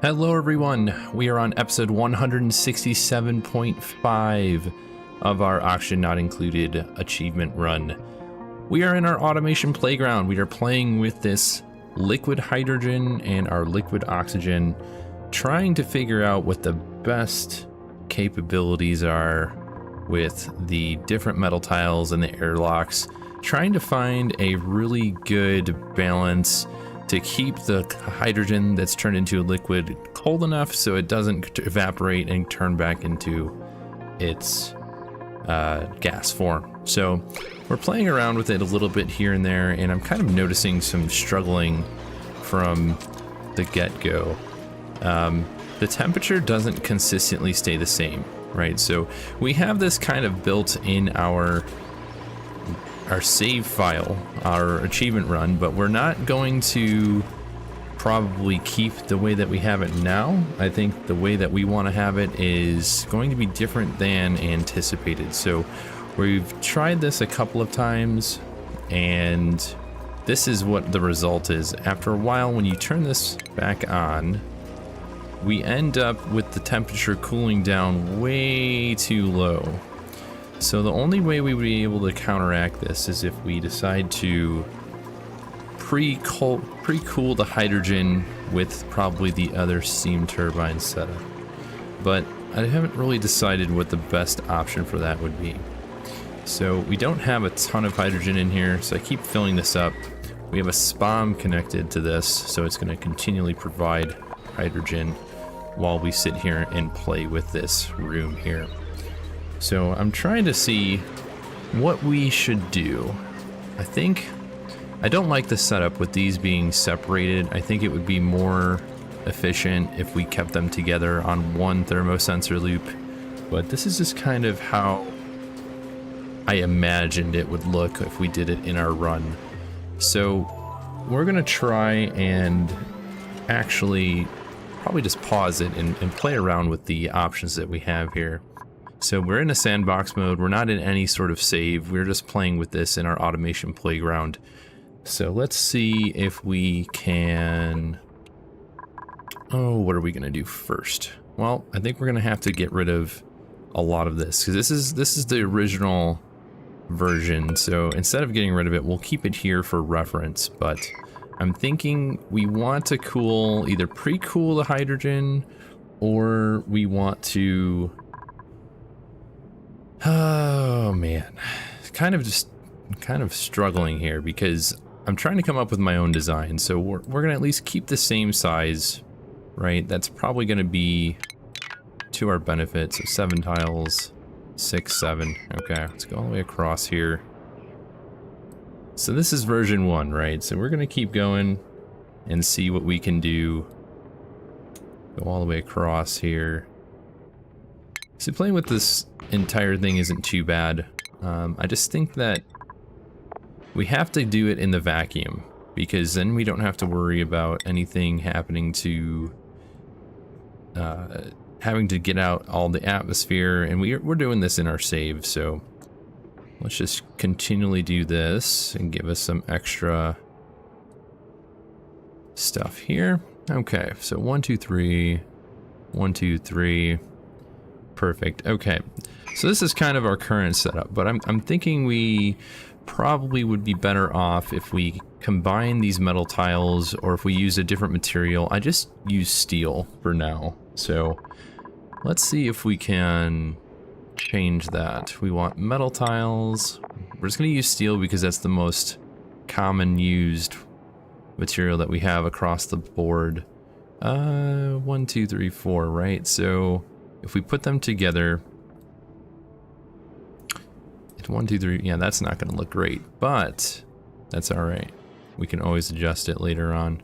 Hello everyone, we are on episode 167.5 of our Oxygen Not Included achievement run. We are in our automation playground. We are playing with this liquid hydrogen and our liquid oxygen, trying to figure out what the best capabilities are with the different metal tiles and the airlocks, trying to find a really good balance to keep the hydrogen that's turned into a liquid cold enough so it doesn't evaporate and turn back into its gas form. So we're playing around with it a little bit here and there, and I'm kind of noticing some struggling from the get-go. The temperature doesn't consistently stay the same, right? So we have this kind of built in our save file, our achievement run, but we're not going to probably keep the way that we have it now. I think the way that we want to have it is going to be different than anticipated. So we've tried this a couple of times, and this is what the result is. After a while, when you turn this back on, we end up with the temperature cooling down way too low. So the only way we would be able to counteract this is if we decide to pre-cool the hydrogen with probably the other steam turbine setup. But I haven't really decided what the best option for that would be. So we don't have a ton of hydrogen in here, so I keep filling this up. We have a SPOM connected to this, so it's going to continually provide hydrogen while we sit here and play with this room here. So I'm trying to see what we should do. I don't like the setup with these being separated. I think it would be more efficient if we kept them together on one thermosensor loop. But this is just kind of how I imagined it would look if we did it in our run. So we're gonna try and actually probably just pause it and play around with the options that we have here. So we're in a sandbox mode. We're not in any sort of save. We're just playing with this in our automation playground. So let's see if we can... Oh, what are we going to do first? Well, I think we're going to have to get rid of a lot of this, because this is the original version. So instead of getting rid of it, we'll keep it here for reference. But I'm thinking we want to either pre-cool the hydrogen, or we want to... Oh man, kind of struggling here because I'm trying to come up with my own design. So we're gonna at least keep the same size, right? That's probably gonna be to our benefit. So 7 tiles, 6, 7. Okay, let's go all the way across here. So this is version 1, right? So we're gonna keep going and see what we can do. Go all the way across here. So playing with this entire thing isn't too bad. I just think that we have to do it in the vacuum, because then we don't have to worry about anything happening to having to get out all the atmosphere, and we're doing this in our save. So let's just continually do this and give us some extra stuff here. Okay, so 1, 2, 3, 1, 2, 3. Perfect. Okay, so this is kind of our current setup, but I'm thinking we probably would be better off if we combine these metal tiles, or if we use a different material. I just use steel for now. So let's see if we can change that. We want metal tiles. We're just going to use steel because that's the most common used material that we have across the board. 1, 2, 3, 4, right? So if we put them together, it's 1, 2, 3. Yeah, that's not going to look great, but that's all right. We can always adjust it later on.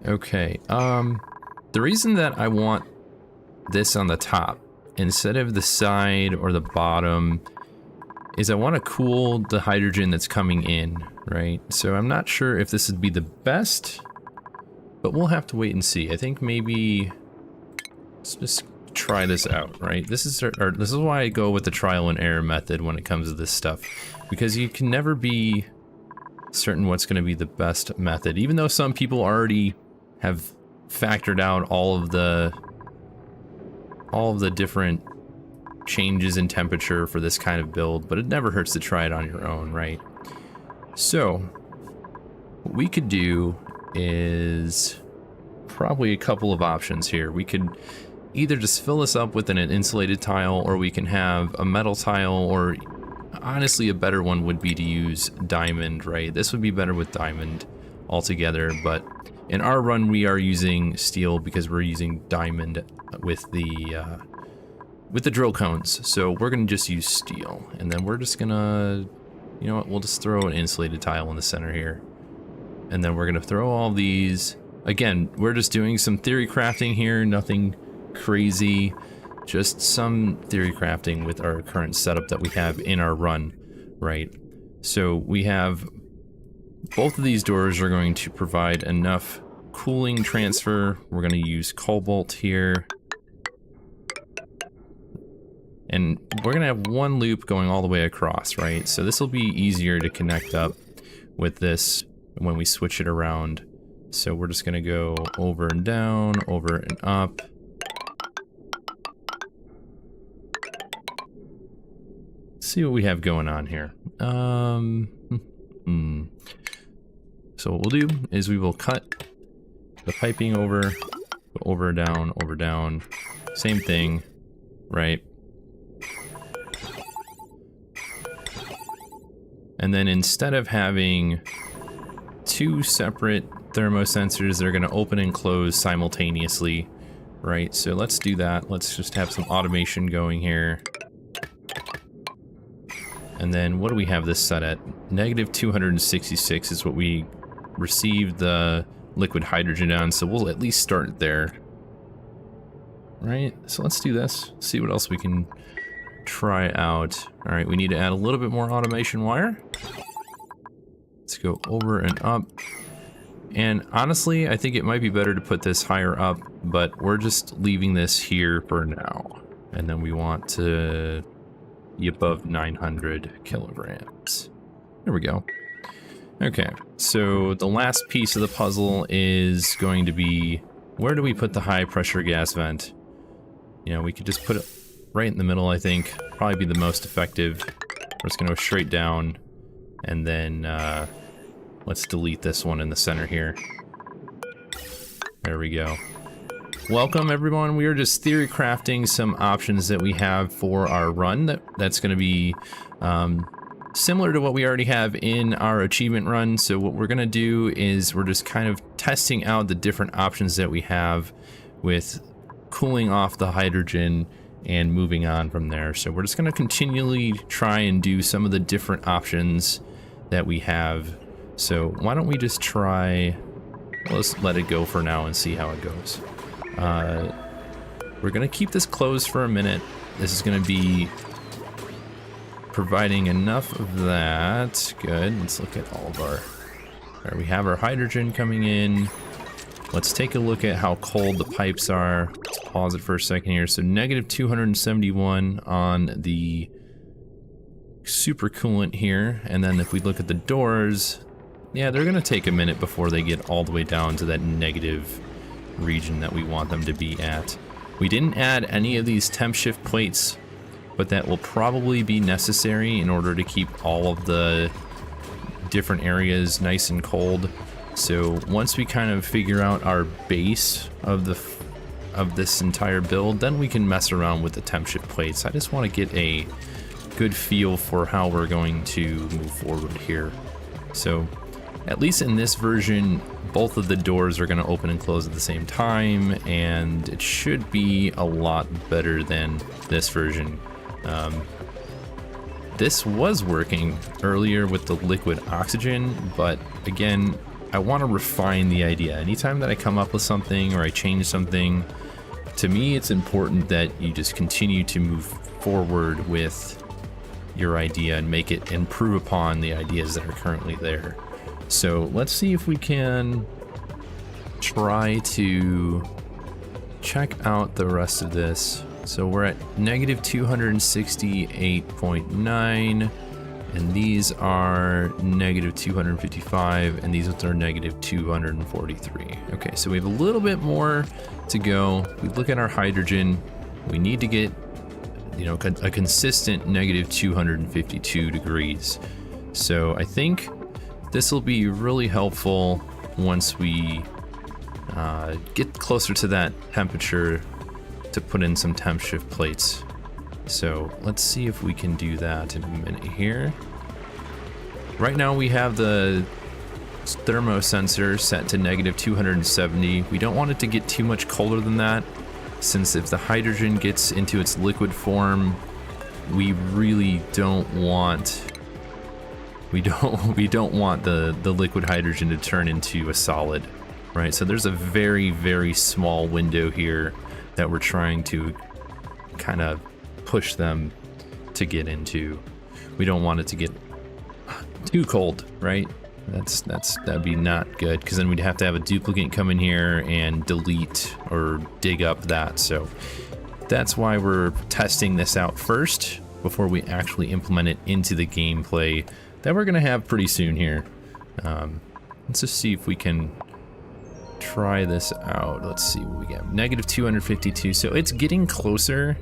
Okay. The reason that I want this on the top instead of the side or the bottom is I want to cool the hydrogen that's coming in, right? So I'm not sure if this would be the best, but we'll have to wait and see. I think maybe... Let's just try this out, right? This is why I go with the trial and error method when it comes to this stuff, because you can never be certain what's going to be the best method, even though some people already have factored out all of the different changes in temperature for this kind of build, but it never hurts to try it on your own, right? So what we could do is probably a couple of options here. We could either just fill this up with an insulated tile, or we can have a metal tile, or honestly a better one would be to use diamond, right? This would be better with diamond altogether, but in our run we are using steel because we're using diamond with the drill cones. So we're gonna just use steel, and then we're just gonna, you know what, we'll just throw an insulated tile in the center here, and then we're gonna throw all these. Again, we're just doing some theory crafting here, nothing crazy, just some theory crafting with our current setup that we have in our run, right? So we have both of these doors are going to provide enough cooling transfer. We're going to use cobalt here, and we're going to have one loop going all the way across, right? So this will be easier to connect up with this when we switch it around. So we're just going to go over and down, over and up. Let's see what we have going on here. So what we'll do is we will cut the piping over, down, same thing, right? And then instead of having two separate thermosensors that are going to open and close simultaneously, right? So let's do that. Let's just have some automation going here. And then what do we have this set at? Negative 266 is what we received the liquid hydrogen on, so we'll at least start there. Right, so let's do this, see what else we can try out. Alright, we need to add a little bit more automation wire. Let's go over and up. And honestly, I think it might be better to put this higher up, but we're just leaving this here for now. And then we want to be above 900 kilograms. There we go. Okay, so the last piece of the puzzle is going to be, where do we put the high pressure gas vent? You know, we could just put it right in the middle, I think. Probably be the most effective. We're just gonna go straight down, and then let's delete this one in the center here. There we go. Welcome everyone, we are just theory crafting some options that we have for our run that's going to be similar to what we already have in our achievement run. So what we're going to do is we're just kind of testing out the different options that we have with cooling off the hydrogen and moving on from there. So we're just going to continually try and do some of the different options that we have. So why don't we just try, let's let it go for now and see how it goes. We're gonna keep this closed for a minute. This is gonna be providing enough of that. Good, let's look at all of our, there we have our hydrogen coming in. Let's take a look at how cold the pipes are. Let's pause it for a second here. So negative 271 on the supercoolant here. And then if we look at the doors, yeah, they're gonna take a minute before they get all the way down to that negative region that we want them to be at. We didn't add any of these temp shift plates, but that will probably be necessary in order to keep all of the different areas nice and cold. So once we kind of figure out our base of this entire build, then we can mess around with the temp shift plates. I just want to get a good feel for how we're going to move forward here. So at least in this version, both of the doors are going to open and close at the same time, and it should be a lot better than this version. This was working earlier with the liquid oxygen, but again, I want to refine the idea. Anytime that I come up with something or I change something, to me it's important that you just continue to move forward with your idea and make it improve upon the ideas that are currently there. So let's see if we can try to check out the rest of this. So we're at negative 268.9, And these are negative 255, and these ones are negative 243. Okay, so we have a little bit more to go. We look at our hydrogen. We need to get, you know, a consistent negative 252 degrees. So I think this will be really helpful once we get closer to that temperature to put in some temp shift plates. So let's see if we can do that in a minute here. Right now we have the thermosensor set to negative 270. We don't want it to get too much colder than that, since if the hydrogen gets into its liquid form, we really don't want we don't want the liquid hydrogen to turn into a solid, right? So there's a very, very small window here that we're trying to kind of push them to get into. We don't want it to get too cold, right? That'd be not good, because then we'd have to have a duplicate come in here and delete or dig up that. So that's why we're testing this out first before we actually implement it into the gameplay that we're gonna have pretty soon here. Let's just see if we can try this out. Let's see what we get. Negative 252, so it's getting closer.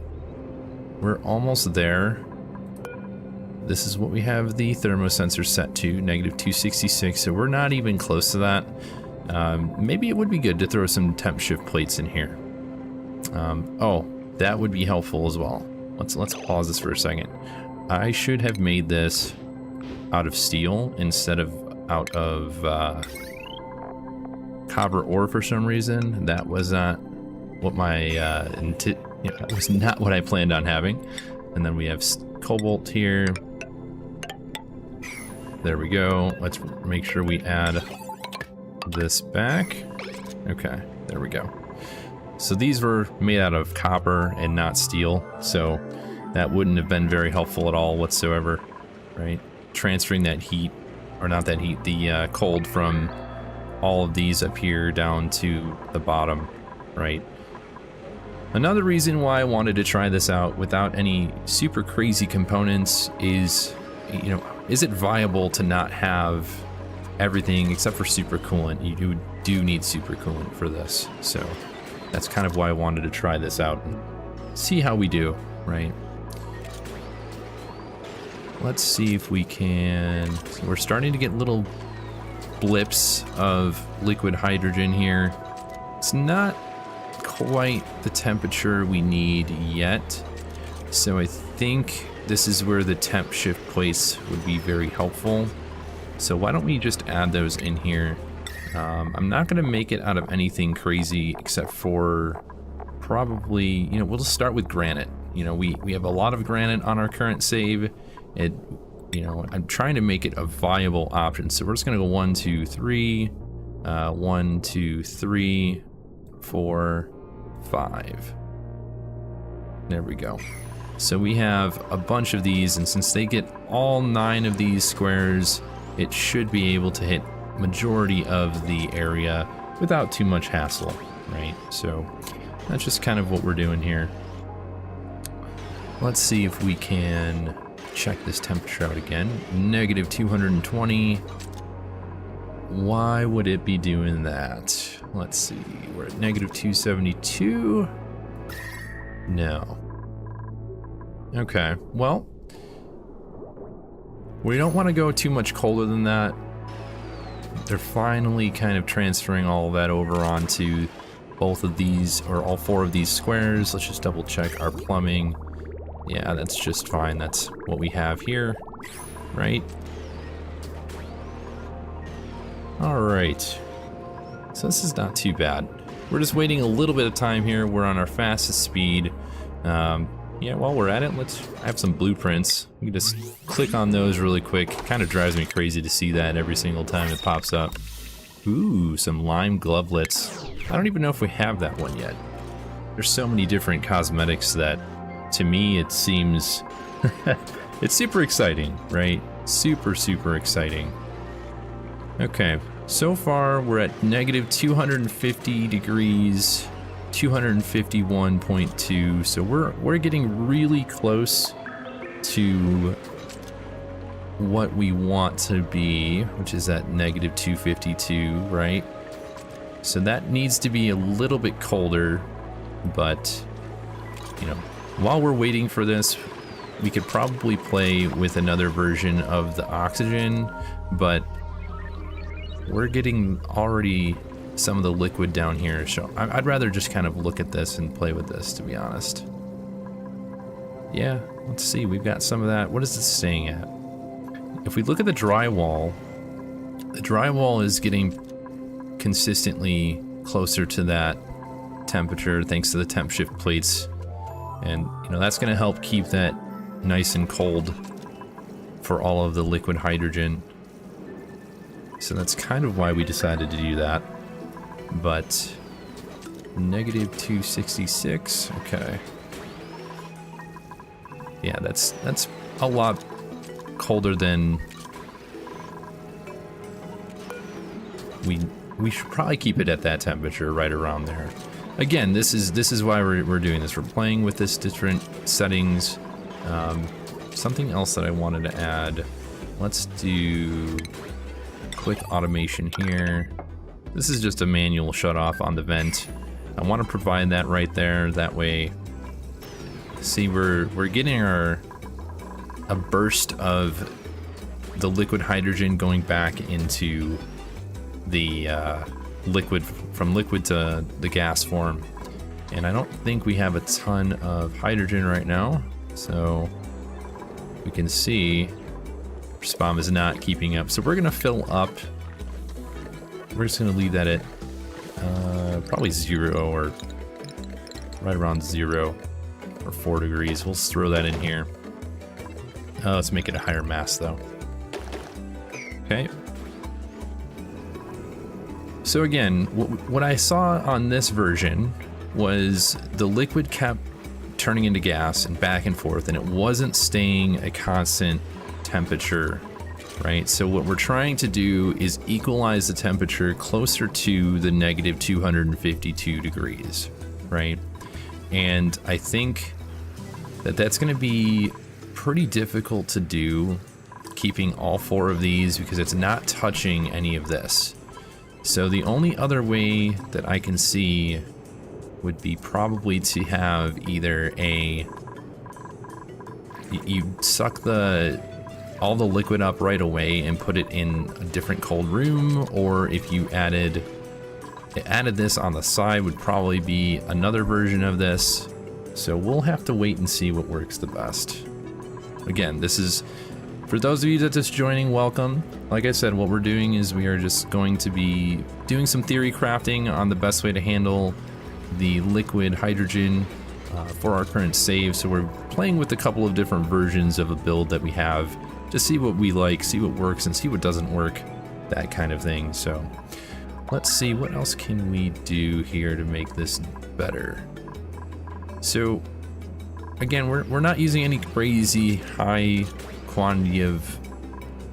We're almost there. This is what we have the thermosensor set to, negative 266, so we're not even close to that. Maybe it would be good to throw some temp shift plates in here. Oh, that would be helpful as well. Let's pause this for a second. I should have made this out of steel instead of out of copper ore for some reason. That was not what my that was not what I planned on having. And then we have cobalt here. There we go. Let's make sure we add this back. Okay, there we go. So these were made out of copper and not steel, so that wouldn't have been very helpful at all whatsoever, right? Transferring that heat, or not that heat, the cold from all of these up here down to the bottom, right? Another reason why I wanted to try this out without any super crazy components is, you know, is it viable to not have everything except for supercoolant? You do need supercoolant for this, so that's kind of why I wanted to try this out and see how we do, right? Let's see if we can. We're starting to get little blips of liquid hydrogen here. It's not quite the temperature we need yet, so I think this is where the temp shift plates would be very helpful. So why don't we just add those in here? I'm not going to make it out of anything crazy except for probably, you know, we'll just start with granite. You know, we have a lot of granite on our current save. You know, I'm trying to make it a viable option. So we're just going to go 1, 2, 3, 1, 2, 3, 4, 5. There we go. So we have a bunch of these, and since they get all 9 of these squares, it should be able to hit majority of the area without too much hassle, right? So that's just kind of what we're doing here. Let's see if we can check this temperature out again. Negative 220. Why would it be doing that? Let's see, we're at negative 272. No. Okay, well, we don't want to go too much colder than that. They're finally kind of transferring all of that over onto both of these, or all 4 of these squares. Let's just double check our plumbing. Yeah, that's just fine. That's what we have here, right? All right. So this is not too bad. We're just waiting a little bit of time here. We're on our fastest speed. Yeah, while we're at it, I have some blueprints. We can just click on those really quick. Kind of drives me crazy to see that every single time it pops up. Ooh, some lime glovelets. I don't even know if we have that one yet. There's so many different cosmetics that, to me, it seems it's super exciting, right? Super, super exciting. Okay, so far we're at negative 250 degrees, 251.2, so we're getting really close to what we want to be, which is at negative 252, right? So that needs to be a little bit colder, but, you know, while we're waiting for this, we could probably play with another version of the oxygen, but we're getting already some of the liquid down here, so I'd rather just kind of look at this and play with this, to be honest. Yeah, let's see, we've got some of that. What is it staying at? If we look at the drywall is getting consistently closer to that temperature thanks to the temp shift plates, and you know that's going to help keep that nice and cold for all of the liquid hydrogen. So that's kind of why we decided to do that. But negative 266, okay. Yeah, that's a lot colder than we should probably keep it at that temperature, right around there. Again, this is why we're doing this. We're playing with this different settings. Something else that I wanted to add. Let's do quick automation here. This is just a manual shut off on the vent. I want to provide that right there. That way, see, we're getting a burst of the liquid hydrogen going back into the liquid, from liquid to the gas form. And I don't think we have a ton of hydrogen right now, so we can see SPOM is not keeping up. So we're gonna fill up. We're just gonna leave that at probably 0 or right around 0 or 4 degrees. We'll throw that in here. Let's make it a higher mass though. Okay. So again, what I saw on this version was the liquid kept turning into gas and back and forth, and it wasn't staying a constant temperature, right? So what we're trying to do is equalize the temperature closer to the negative 252 degrees, right? And I think that that's going to be pretty difficult to do, keeping all 4 of these, because it's not touching any of this. So the only other way that I can see would be probably to have either you suck all the liquid up right away and put it in a different cold room, or if you added this on the side would probably be another version of this. So we'll have to wait and see what works the best. Again, this is, for those of you that are just joining, welcome. Like I said, what we're doing is we are just going to be doing some theory crafting on the best way to handle the liquid hydrogen for our current save. So we're playing with a couple of different versions of a build that we have to see what we like, see what works, and see what doesn't work, that kind of thing. So let's see, what else can we do here to make this better? So again, we're not using any crazy high quantity of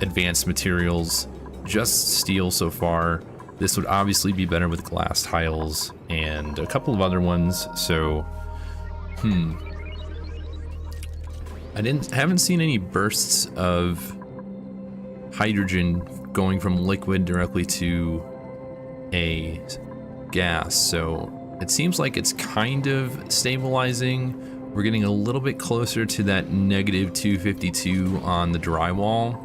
advanced materials, just steel so far. This would obviously be better with glass tiles and a couple of other ones. So I haven't seen any bursts of hydrogen going from liquid directly to a gas, so it seems like it's kind of stabilizing. We're getting a little bit closer to that negative 252 on the drywall.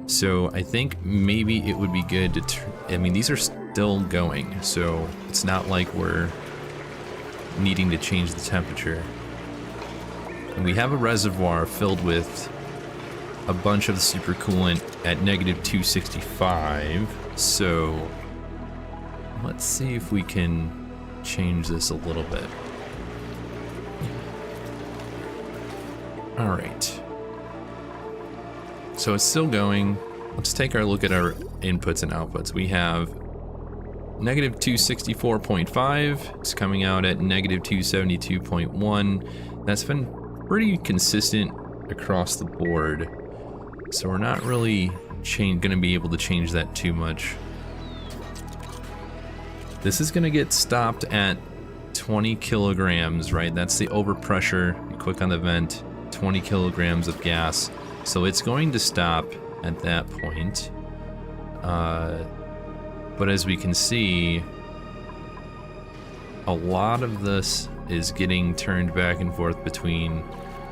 So I think maybe it would be good to, I mean, these are still going, so it's not like we're needing to change the temperature. And we have a reservoir filled with a bunch of the supercoolant at negative 265. So let's see if we can change this a little bit. All right. So it's still going. Let's take our look at our inputs and outputs. We have negative 264.5. It's coming out at negative 272.1. That's been pretty consistent across the board. So we're not really going to be able to change that too much. This is going to get stopped at 20 kilograms, right? That's the overpressure. You click on the vent, 20 kilograms of gas. So it's going to stop at that point. But as we can see, a lot of this is getting turned back and forth between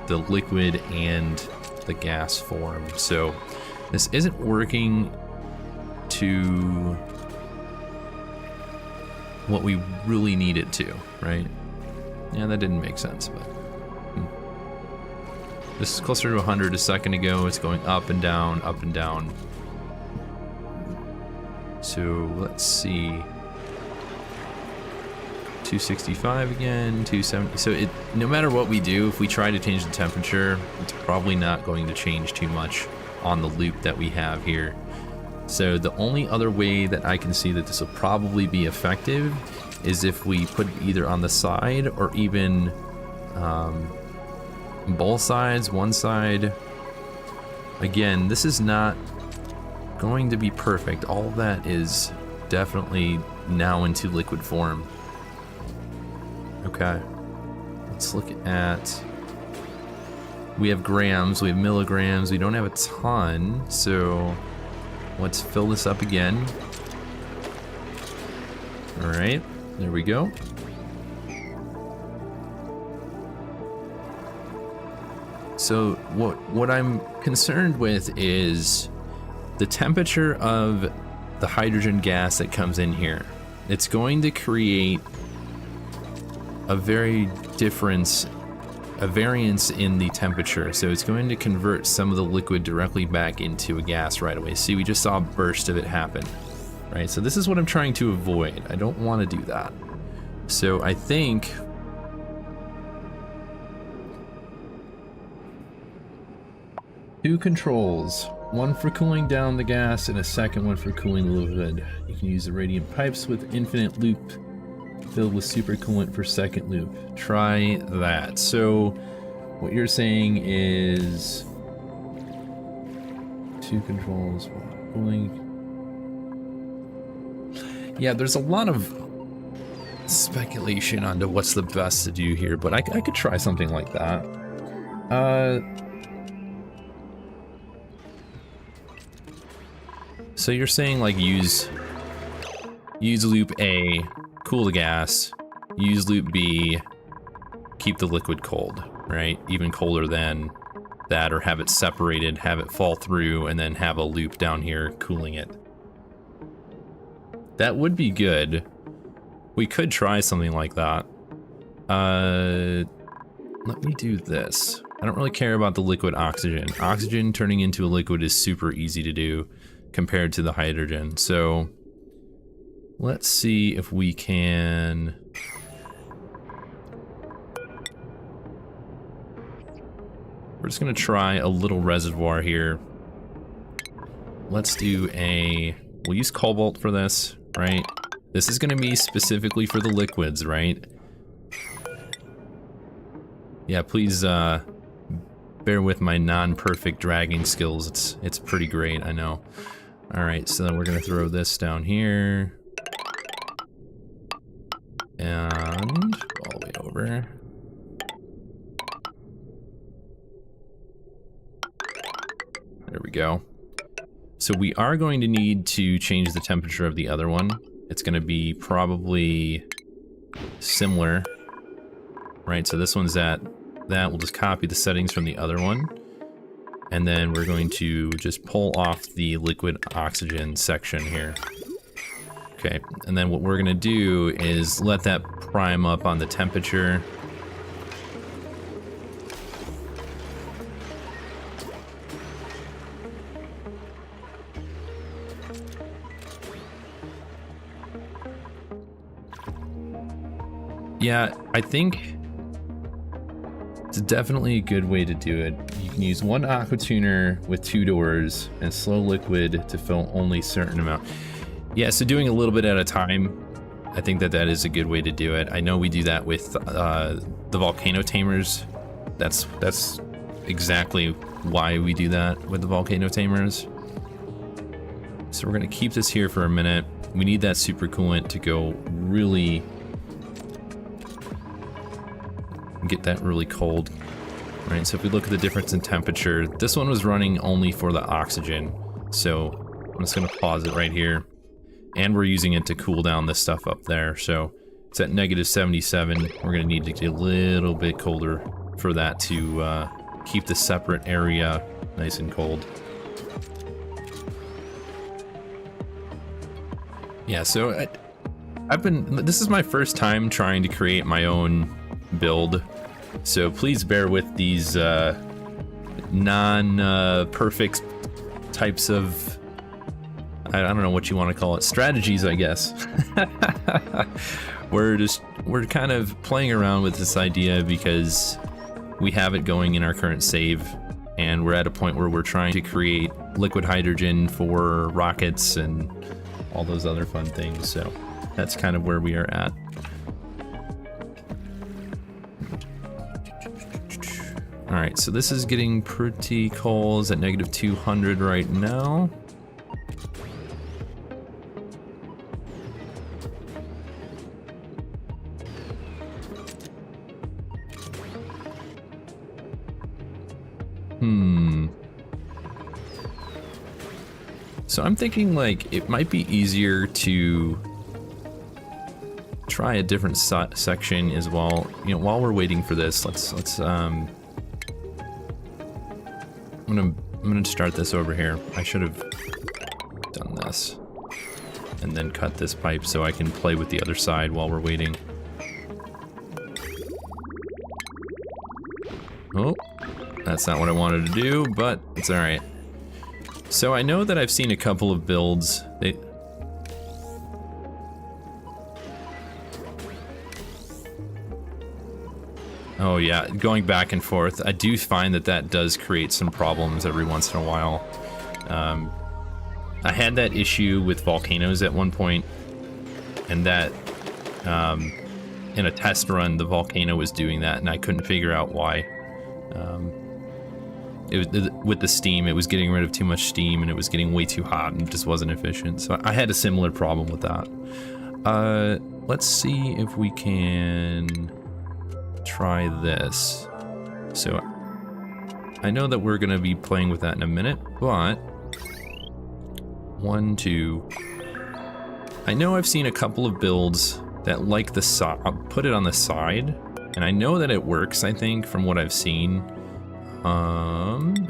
the liquid and the gas form. So this isn't working to what we really need it to, right? Yeah, that didn't make sense, but this is closer to 100 a second ago. It's going up and down, up and down. So let's see. 265 again, 270. So it, no matter what we do, if we try to change the temperature, it's probably not going to change too much on the loop that we have here. So the only other way that I can see that this will probably be effective is if we put it either on the side or even both sides, one side. Again, this is not going to be perfect. All of that is definitely now into liquid form. Okay, let's look at, we have grams, we have milligrams, we don't have a ton, so let's fill this up again. All right, there we go. So what I'm concerned with is the temperature of the hydrogen gas that comes in here. It's going to create a variance in the temperature. So it's going to convert some of the liquid directly back into a gas right away. See, we just saw a burst of it happen, right? So this is what I'm trying to avoid. I don't want to do that. So I think two controls, one for cooling down the gas and a second one for cooling the liquid. You can use the radiant pipes with infinite loop filled with super coolant for second loop. Try that. So what you're saying is two controls, cooling. Yeah, there's a lot of speculation onto what's the best to do here, but I could try something like that. So you're saying like use loop A, cool the gas, use loop B, keep the liquid cold, right? Even colder than that, or have it separated, have it fall through, and then have a loop down here cooling it. That would be good. We could try something like that. Let me do this. I don't really care about the liquid oxygen. Oxygen turning into a liquid is super easy to do compared to the hydrogen. So let's see if we can... We're just gonna try a little reservoir here. Let's do we'll use cobalt for this, right? This is gonna be specifically for the liquids, right? Yeah, please bear with my non-perfect dragging skills. It's pretty great, I know. Alright, so then we're gonna throw this down here. And all the way over. There we go. So we are going to need to change the temperature of the other one. It's going to be probably similar, right? So this one's at that. We'll just copy the settings from the other one. And then we're going to just pull off the liquid oxygen section here. Okay, and then what we're going to do is let that prime up on the temperature. Yeah, I think it's definitely a good way to do it. You can use one aqua tuner with 2 doors and slow liquid to fill only a certain amount. Yeah, so doing a little bit at a time, I think that is a good way to do it. I know we do that with the volcano tamers. That's exactly why we do that with the volcano tamers. So we're gonna keep this here for a minute. We need that supercoolant to go really get that really cold. Right, so if we look at the difference in temperature, this one was running only for the oxygen. So I'm just gonna pause it right here. And we're using it to cool down this stuff up there. So it's at -77. We're gonna need to get a little bit colder for that to keep the separate area nice and cold. Yeah, so this is my first time trying to create my own build. So please bear with these non-perfect types of, I don't know what you want to call it, strategies, I guess. We're kind of playing around with this idea because we have it going in our current save, and we're at a point where we're trying to create liquid hydrogen for rockets and all those other fun things. So that's kind of where we are at. All right, so this is getting pretty cold. It's at -200 right now. So I'm thinking like it might be easier to try a different section as well. You know, while we're waiting for this, let's I'm gonna start this over here. I should have done this and then cut this pipe so I can play with the other side while we're waiting. Oh, that's not what I wanted to do, but it's all right. So I know that I've seen a couple of builds. Oh yeah, going back and forth. I do find that does create some problems every once in a while. I had that issue with volcanoes at one point, and that in a test run, the volcano was doing that, and I couldn't figure out why. With the steam, it was getting rid of too much steam, and it was getting way too hot, and it just wasn't efficient. So I had a similar problem with that. Let's see if we can try this. So I know that we're gonna be playing with that in a minute, but 1, 2. I know I've seen a couple of builds that like the side, put it on the side, and I know that it works, I think, from what I've seen.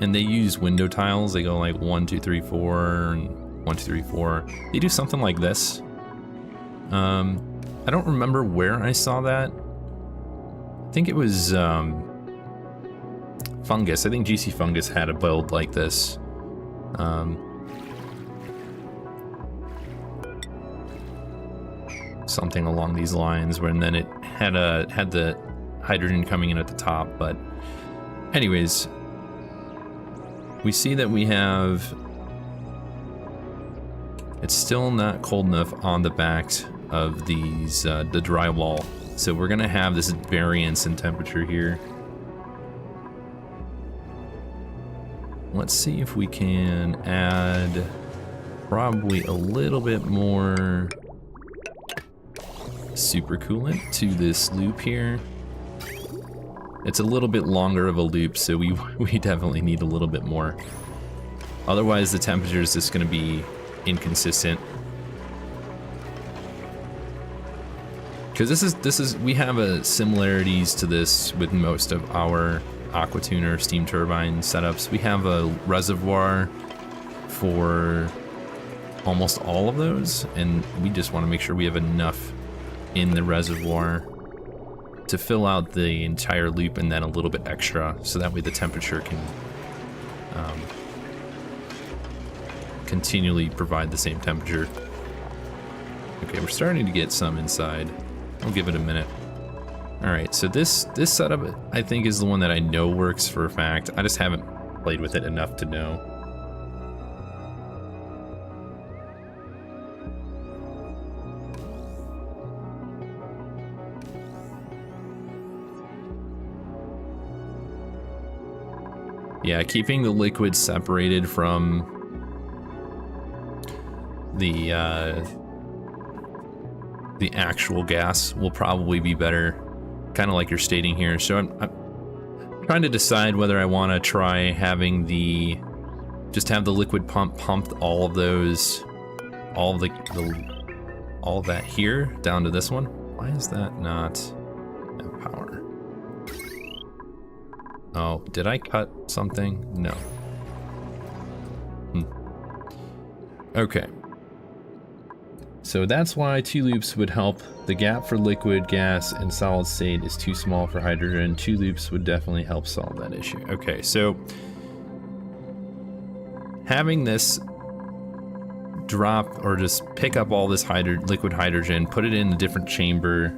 And they use window tiles. They go like 1, 2, 3, 4, and 1, 2, 3, 4. They do something like this. I don't remember where I saw that. I think it was Fungus. I think GC Fungus had a build like this. Something along these lines, where and then it had the hydrogen coming in at the top. But anyways, we see that we have, it's still not cold enough on the backs of these the drywall, so we're gonna have this variance in temperature here. Let's see if we can add probably a little bit more supercoolant to this loop here. It's a little bit longer of a loop, so we definitely need a little bit more. Otherwise, the temperature is just going to be inconsistent. Because this is we have a similarities to this with most of our Aquatuner steam turbine setups. We have a reservoir for almost all of those, and we just want to make sure we have enough in the reservoir to fill out the entire loop, and then a little bit extra, so that way the temperature can continually provide the same temperature. Okay, we're starting to get some inside. I'll give it a minute. All right, so this setup I think is the one that I know works for a fact. I just haven't played with it enough to know. Yeah, keeping the liquid separated from the actual gas will probably be better, kind of like you're stating here. So I'm trying to decide whether I want to try having just have the liquid pump pumped all of those, all of that here down to this one. Why is that not have power? Oh, did I cut something? No. Okay. So that's why 2 loops would help. The gap for liquid, gas, and solid state is too small for hydrogen. 2 loops would definitely help solve that issue. Okay, so having this drop or just pick up all this liquid hydrogen, put it in a different chamber.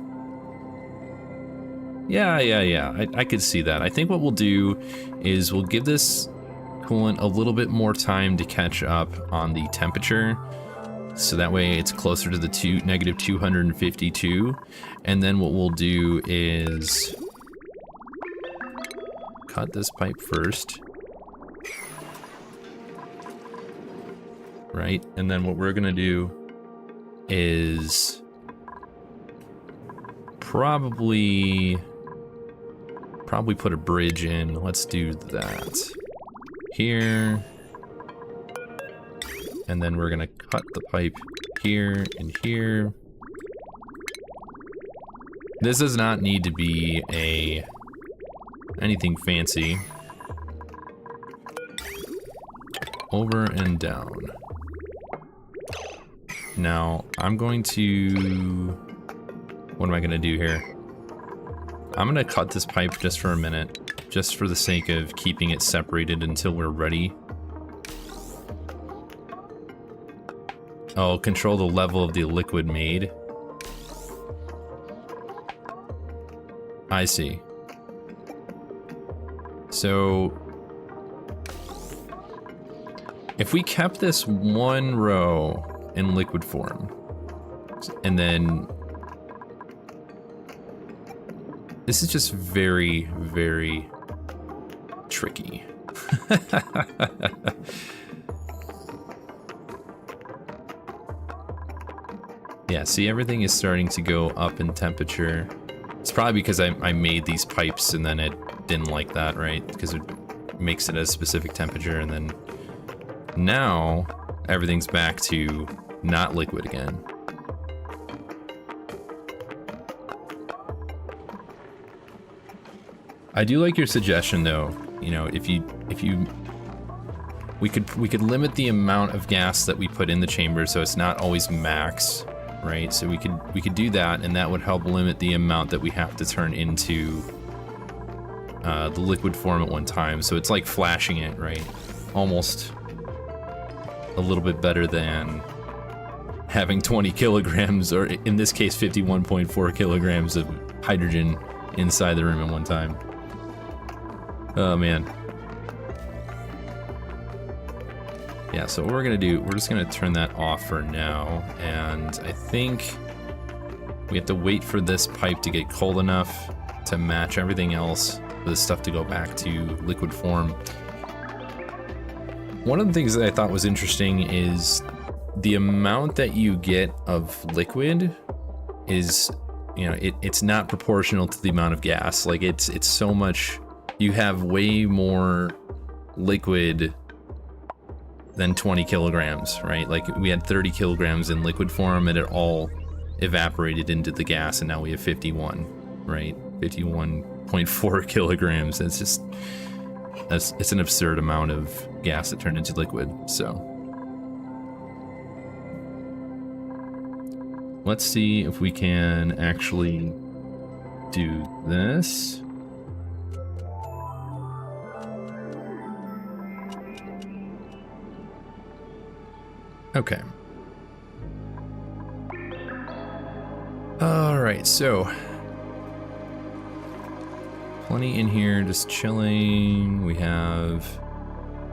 Yeah. I could see that. I think what we'll do is we'll give this coolant a little bit more time to catch up on the temperature. So that way it's closer to the negative 252. And then what we'll do is cut this pipe first. Right? And then what we're gonna do is probably put a bridge in. Let's do that here. And then we're gonna cut the pipe here and here. This does not need to be anything fancy. Over and down. Now, I'm going to... What am I gonna do here? I'm gonna cut this pipe just for a minute, just for the sake of keeping it separated until we're ready. Oh, control the level of the liquid made. I see. So, if we kept this one row in liquid form, and then this is just very, very tricky. Yeah, see, everything is starting to go up in temperature. It's probably because I made these pipes and then it didn't like that, right? Because it makes it at a specific temperature, and then now everything's back to not liquid again. I do like your suggestion though. You know, we could limit the amount of gas that we put in the chamber so it's not always max. Right, so we could do that, and that would help limit the amount that we have to turn into the liquid form at one time. So it's like flashing it, right? Almost a little bit better than having 20 kilograms, or in this case 51.4 kilograms of hydrogen inside the room at one time. Oh man. Yeah, so what we're gonna do, we're just gonna turn that off for now, and I think we have to wait for this pipe to get cold enough to match everything else for this stuff to go back to liquid form. One of the things that I thought was interesting is the amount that you get of liquid is, you know, it's not proportional to the amount of gas. Like it's so much, you have way more liquid than 20 kilograms, right? Like we had 30 kilograms in liquid form and it all evaporated into the gas, and now we have 51, right? 51.4 kilograms. It's just, it's an absurd amount of gas that turned into liquid. So let's see if we can actually do this. Okay. All right, so plenty in here, just chilling. We have,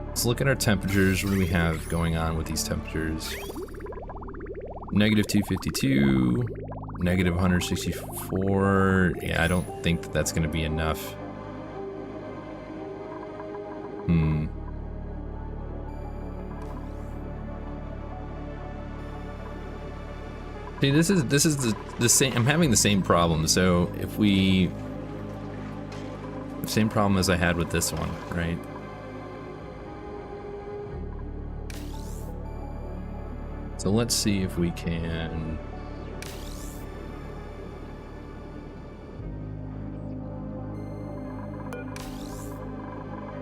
let's look at our temperatures. What do we have going on with these temperatures? Negative 252, negative 164. Yeah, I don't think that that's going to be enough. See, this is the same. I'm having the same problem. So if we Same problem as I had with this one, right? So let's see if we can...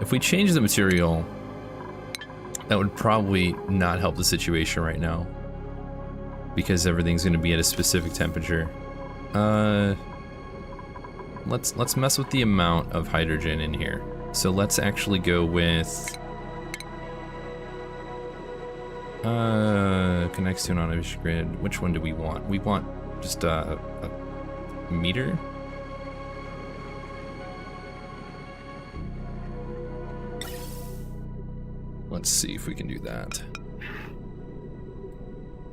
If we change the material, that would probably not help the situation right now, because everything's going to be at a specific temperature. Let's mess with the amount of hydrogen in here. So let's actually go with connects to an automation grid. Which one do we want? We want just a meter. Let's see if we can do that.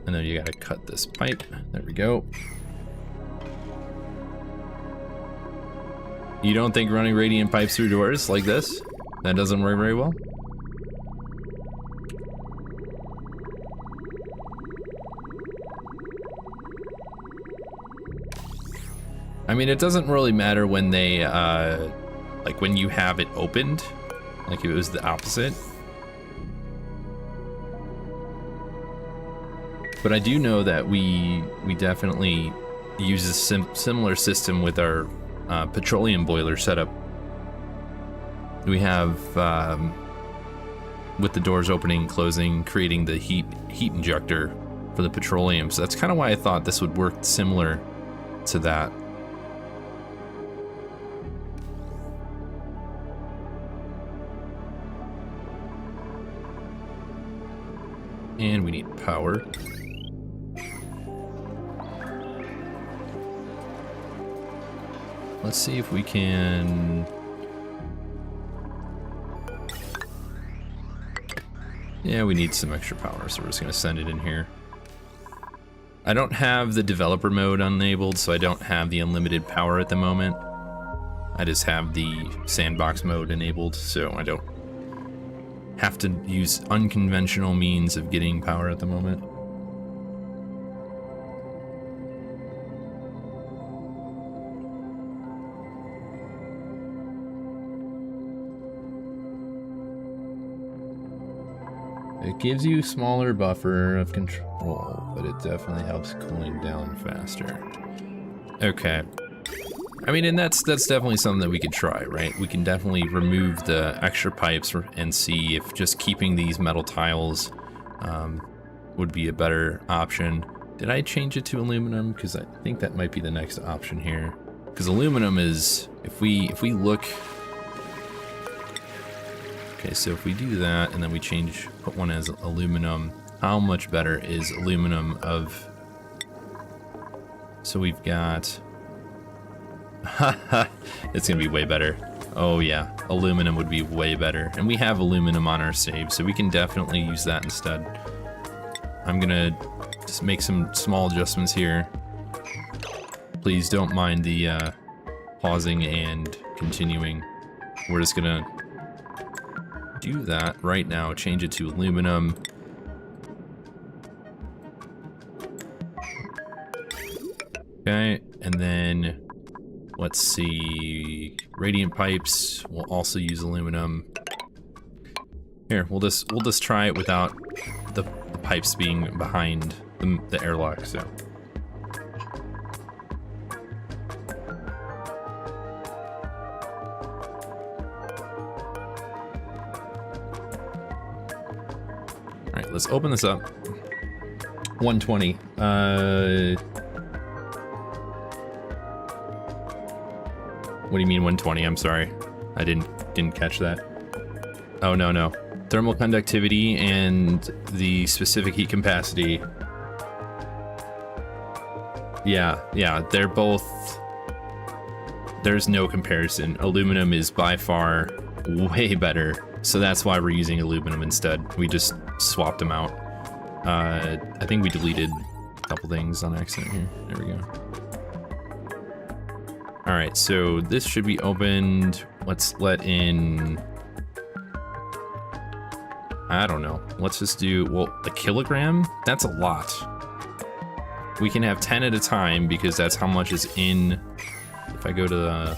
And then you gotta cut this pipe. There we go. You don't think running radiant pipes through doors like this? That doesn't work very well? I mean, it doesn't really matter when they, like when you have it opened, like if it was the opposite. But I do know that we definitely use a similar system with our petroleum boiler setup. We have, with the doors opening and closing, creating the heat injector for the petroleum. So that's kind of why I thought this would work similar to that. And we need power. Let's see if we can... Yeah, we need some extra power, so we're just gonna send it in here. I don't have the developer mode enabled, so I don't have the unlimited power at the moment. I just have the sandbox mode enabled, so I don't have to use unconventional means of getting power at the moment. It gives you smaller buffer of control, but it definitely helps cooling down faster. Okay. I mean, and that's definitely something that we could try, right? We can definitely remove the extra pipes and see if just keeping these metal tiles would be a better option. Did I change it to aluminum? Because I think that might be the next option here. Because aluminum is, if we look... Okay, so if we do that and then we put one as aluminum, how much better is aluminum of... So we've got... It's gonna be way better. Oh yeah, aluminum would be way better. And we have aluminum on our save, so we can definitely use that instead. I'm gonna just make some small adjustments here. Please don't mind the pausing and continuing. We're just gonna do that right now, change it to aluminum. Okay, and then let's see, radiant pipes, we'll also use aluminum. Here, we'll just try it without the pipes being behind the airlock, so. All right, let's open this up. 120. What do you mean 120? I'm sorry. I didn't catch that. Oh, no. Thermal conductivity and the specific heat capacity. Yeah, they're both... There's no comparison. Aluminum is by far way better, so that's why we're using aluminum instead. We just swapped them out. I think we deleted a couple things on accident here. There we go. All right, so this should be opened. Let's let in, I don't know. Let's just do, well, a kilogram? That's a lot. We can have 10 at a time because that's how much is in. If I go to the,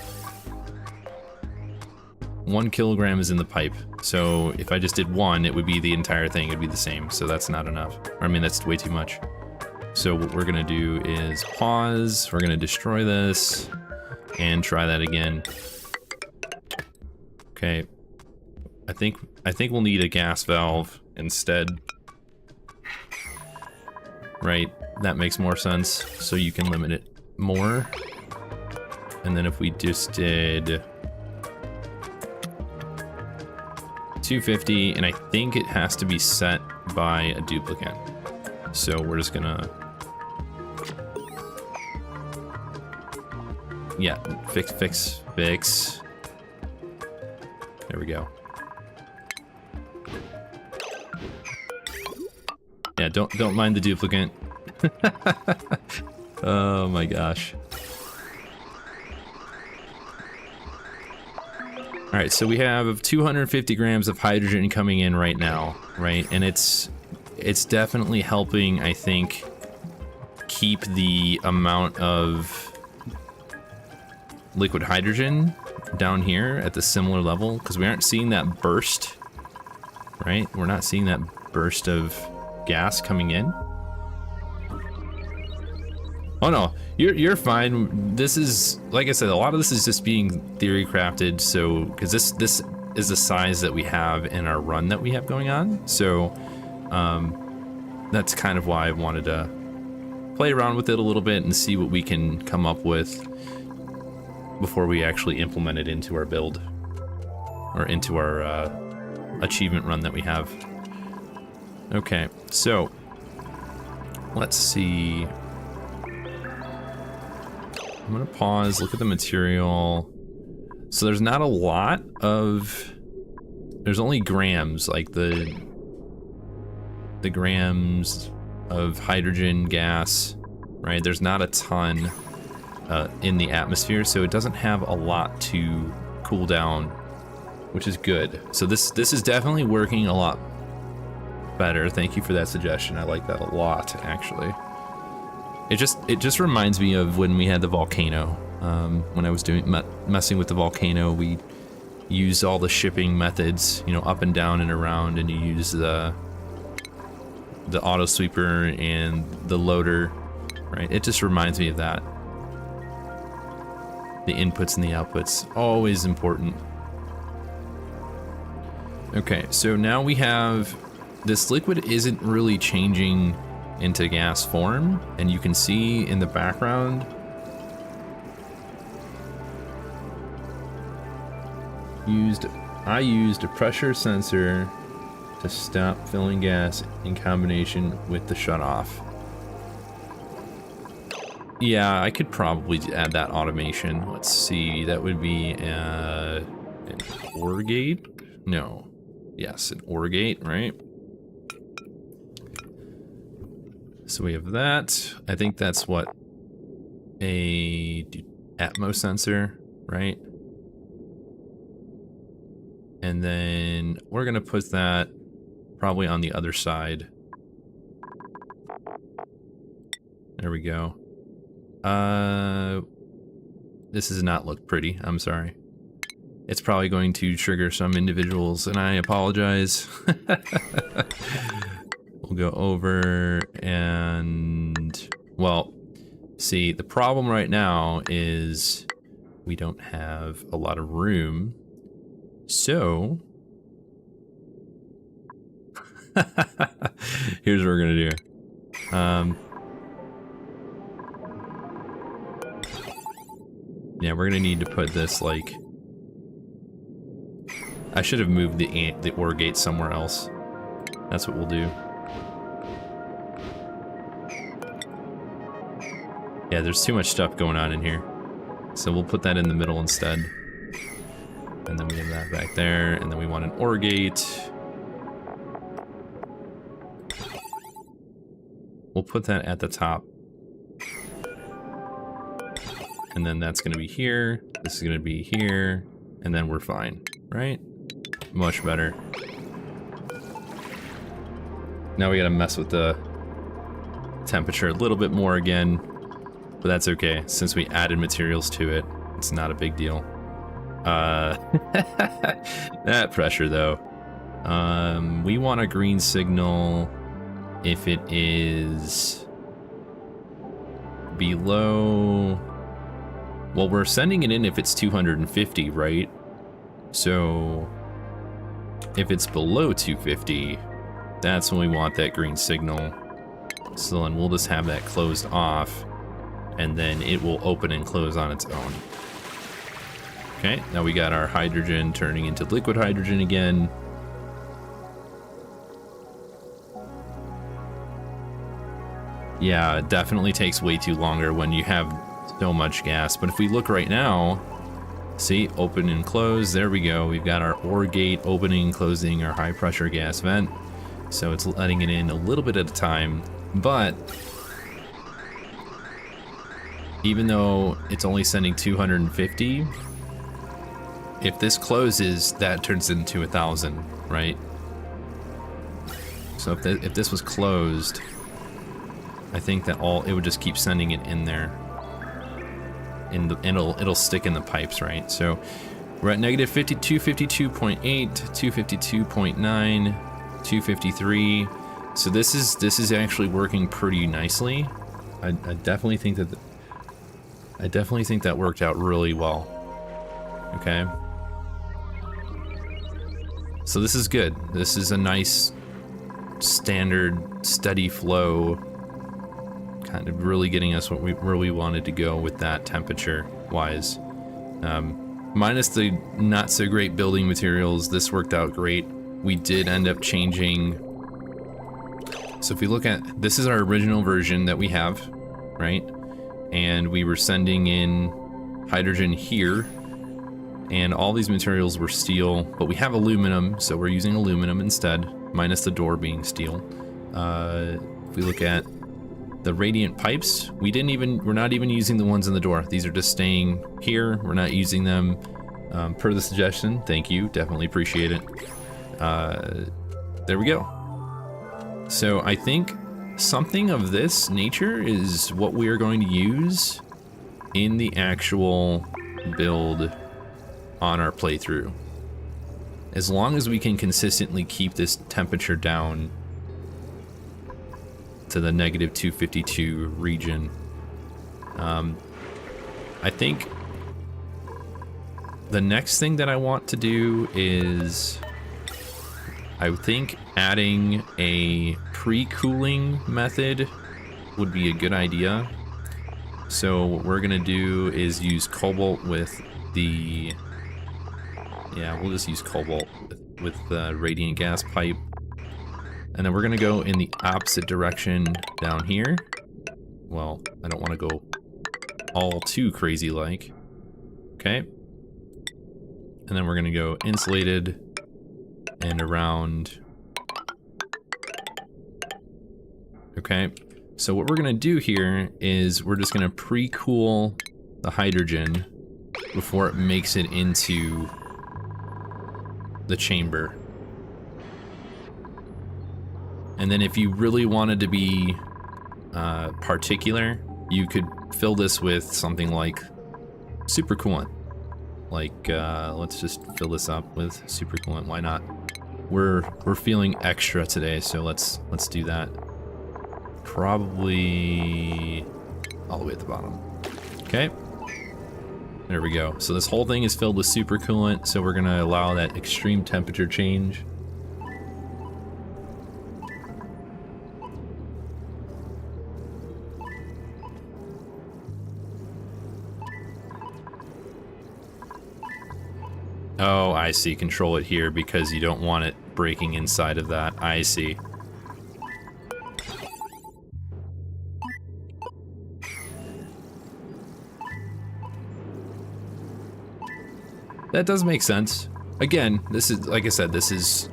1 kilogram is in the pipe. So if I just did 1, it would be the entire thing. It'd be the same. So that's not enough. I mean, that's way too much. So what we're gonna do is pause. We're gonna destroy this and try that again. Okay. I think we'll need a gas valve instead. Right, that makes more sense. So you can limit it more. And then if we just did 250, and I think it has to be set by a duplicate. So we're just gonna, yeah, fix. There we go. Yeah, don't mind the duplicate. Oh my gosh. All right, so we have 250 grams of hydrogen coming in right now, right? And it's definitely helping, I think, keep the amount of liquid hydrogen down here at the similar level, because we aren't seeing that burst, right? We're not seeing that burst of gas coming in. Oh no, you're fine. This is, like I said, a lot of this is just being theory crafted, so because this is the size that we have in our run that we have going on. So that's kind of why I wanted to play around with it a little bit and see what we can come up with before we actually implement it into our build or into our achievement run that we have. Okay, so let's see. I'm gonna pause, look at the material. So there's not a lot of, there's only grams, like the grams of hydrogen gas, right? There's not a ton in the atmosphere, so it doesn't have a lot to cool down, which is good. So this is definitely working a lot better. Thank you for that suggestion. I like that a lot, actually. It just reminds me of when we had the volcano. When I was messing with the volcano, we used all the shipping methods, you know, up and down and around, and you use the auto sweeper and the loader, right? It just reminds me of that. The inputs and the outputs, always important. Okay, so now we have, this liquid isn't really changing into gas form, and you can see in the background I used a pressure sensor to stop filling gas in combination with the shutoff. Yeah, I could probably add that automation. Let's see, that would be an OR gate? No. Yes, an OR gate, right? So we have that. I think that's what, a Atmos sensor, right? And then we're gonna put that probably on the other side. There we go. This does not look pretty, I'm sorry. It's probably going to trigger some individuals, and I apologize. We'll go over and, well, see, the problem right now is we don't have a lot of room. So, here's what we're gonna do. Yeah, we're gonna need to put this, like, I should have moved the OR gate somewhere else. That's what we'll do. Yeah, there's too much stuff going on in here. So we'll put that in the middle instead. And then we have that back there, and then we want an OR gate. We'll put that at the top. And then that's gonna be here, this is gonna be here, and then we're fine, right? Much better. Now we gotta mess with the temperature a little bit more again, but that's okay. Since we added materials to it, it's not a big deal. That pressure though. We want a green signal if it is below. Well, we're sending it in if it's 250, right? So if it's below 250, that's when we want that green signal. So then we'll just have that closed off, and then it will open and close on its own. Okay, now we got our hydrogen turning into liquid hydrogen again. Yeah, it definitely takes way too longer when you have so much gas. But if we look right now, see, open and close, there we go. We've got our ore gate opening and closing our high pressure gas vent. So it's letting it in a little bit at a time. But even though it's only sending 250, if this closes, that turns into 1,000, right? So if this was closed, I think that it would just keep sending it in there. It'll stick in the pipes, right? So we're at negative 52, 52.8, 252.9, 253. So this is actually working pretty nicely. I definitely think that worked out really well. Okay. So this is good. This is a nice standard steady flow, kind of really getting us where we wanted to go with that temperature wise. Minus the not so great building materials, this worked out great. We did end up changing. So if we look at, this is our original version that we have, right? And we were sending in hydrogen here, and all these materials were steel, but we have aluminum, so we're using aluminum instead, minus the door being steel. If we look at the radiant pipes, we're not even using the ones in the door. These are just staying here. We're not using them per the suggestion. Thank you, definitely appreciate it. There we go. So I think something of this nature is what we are going to use in the actual build on our playthrough. As long as we can consistently keep this temperature down to the negative 252 region. I think the next thing that I want to do is, I think adding a pre-cooling method would be a good idea. So what we're gonna do is use cobalt with the, we'll just use cobalt with the radiant gas pipe. And then we're gonna go in the opposite direction down here. Well, I don't wanna go all too crazy like. Okay. And then we're gonna go insulated and around. Okay, so what we're gonna do here is we're just gonna pre-cool the hydrogen before it makes it into the chamber. And then if you really wanted to be particular, you could fill this with something like supercoolant. Like, let's just fill this up with supercoolant, why not? We're feeling extra today, so let's do that. Probably all the way at the bottom. Okay. There we go. So this whole thing is filled with supercoolant, so we're gonna allow that extreme temperature change. Oh, I see. Control it here because you don't want it breaking inside of that. I see. That does make sense. Again, this is, like I said, this is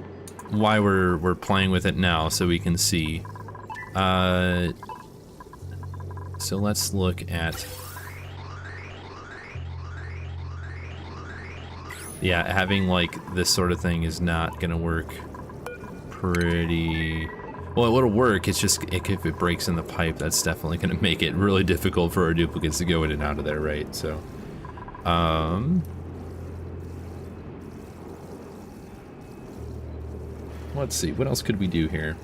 why we're playing with it now, so we can see. So let's look at. Yeah, having like this sort of thing is not gonna work pretty well. It'll work, it's just if it breaks in the pipe, that's definitely gonna make it really difficult for our duplicates to go in and out of there, right? So let's see, what else could we do here?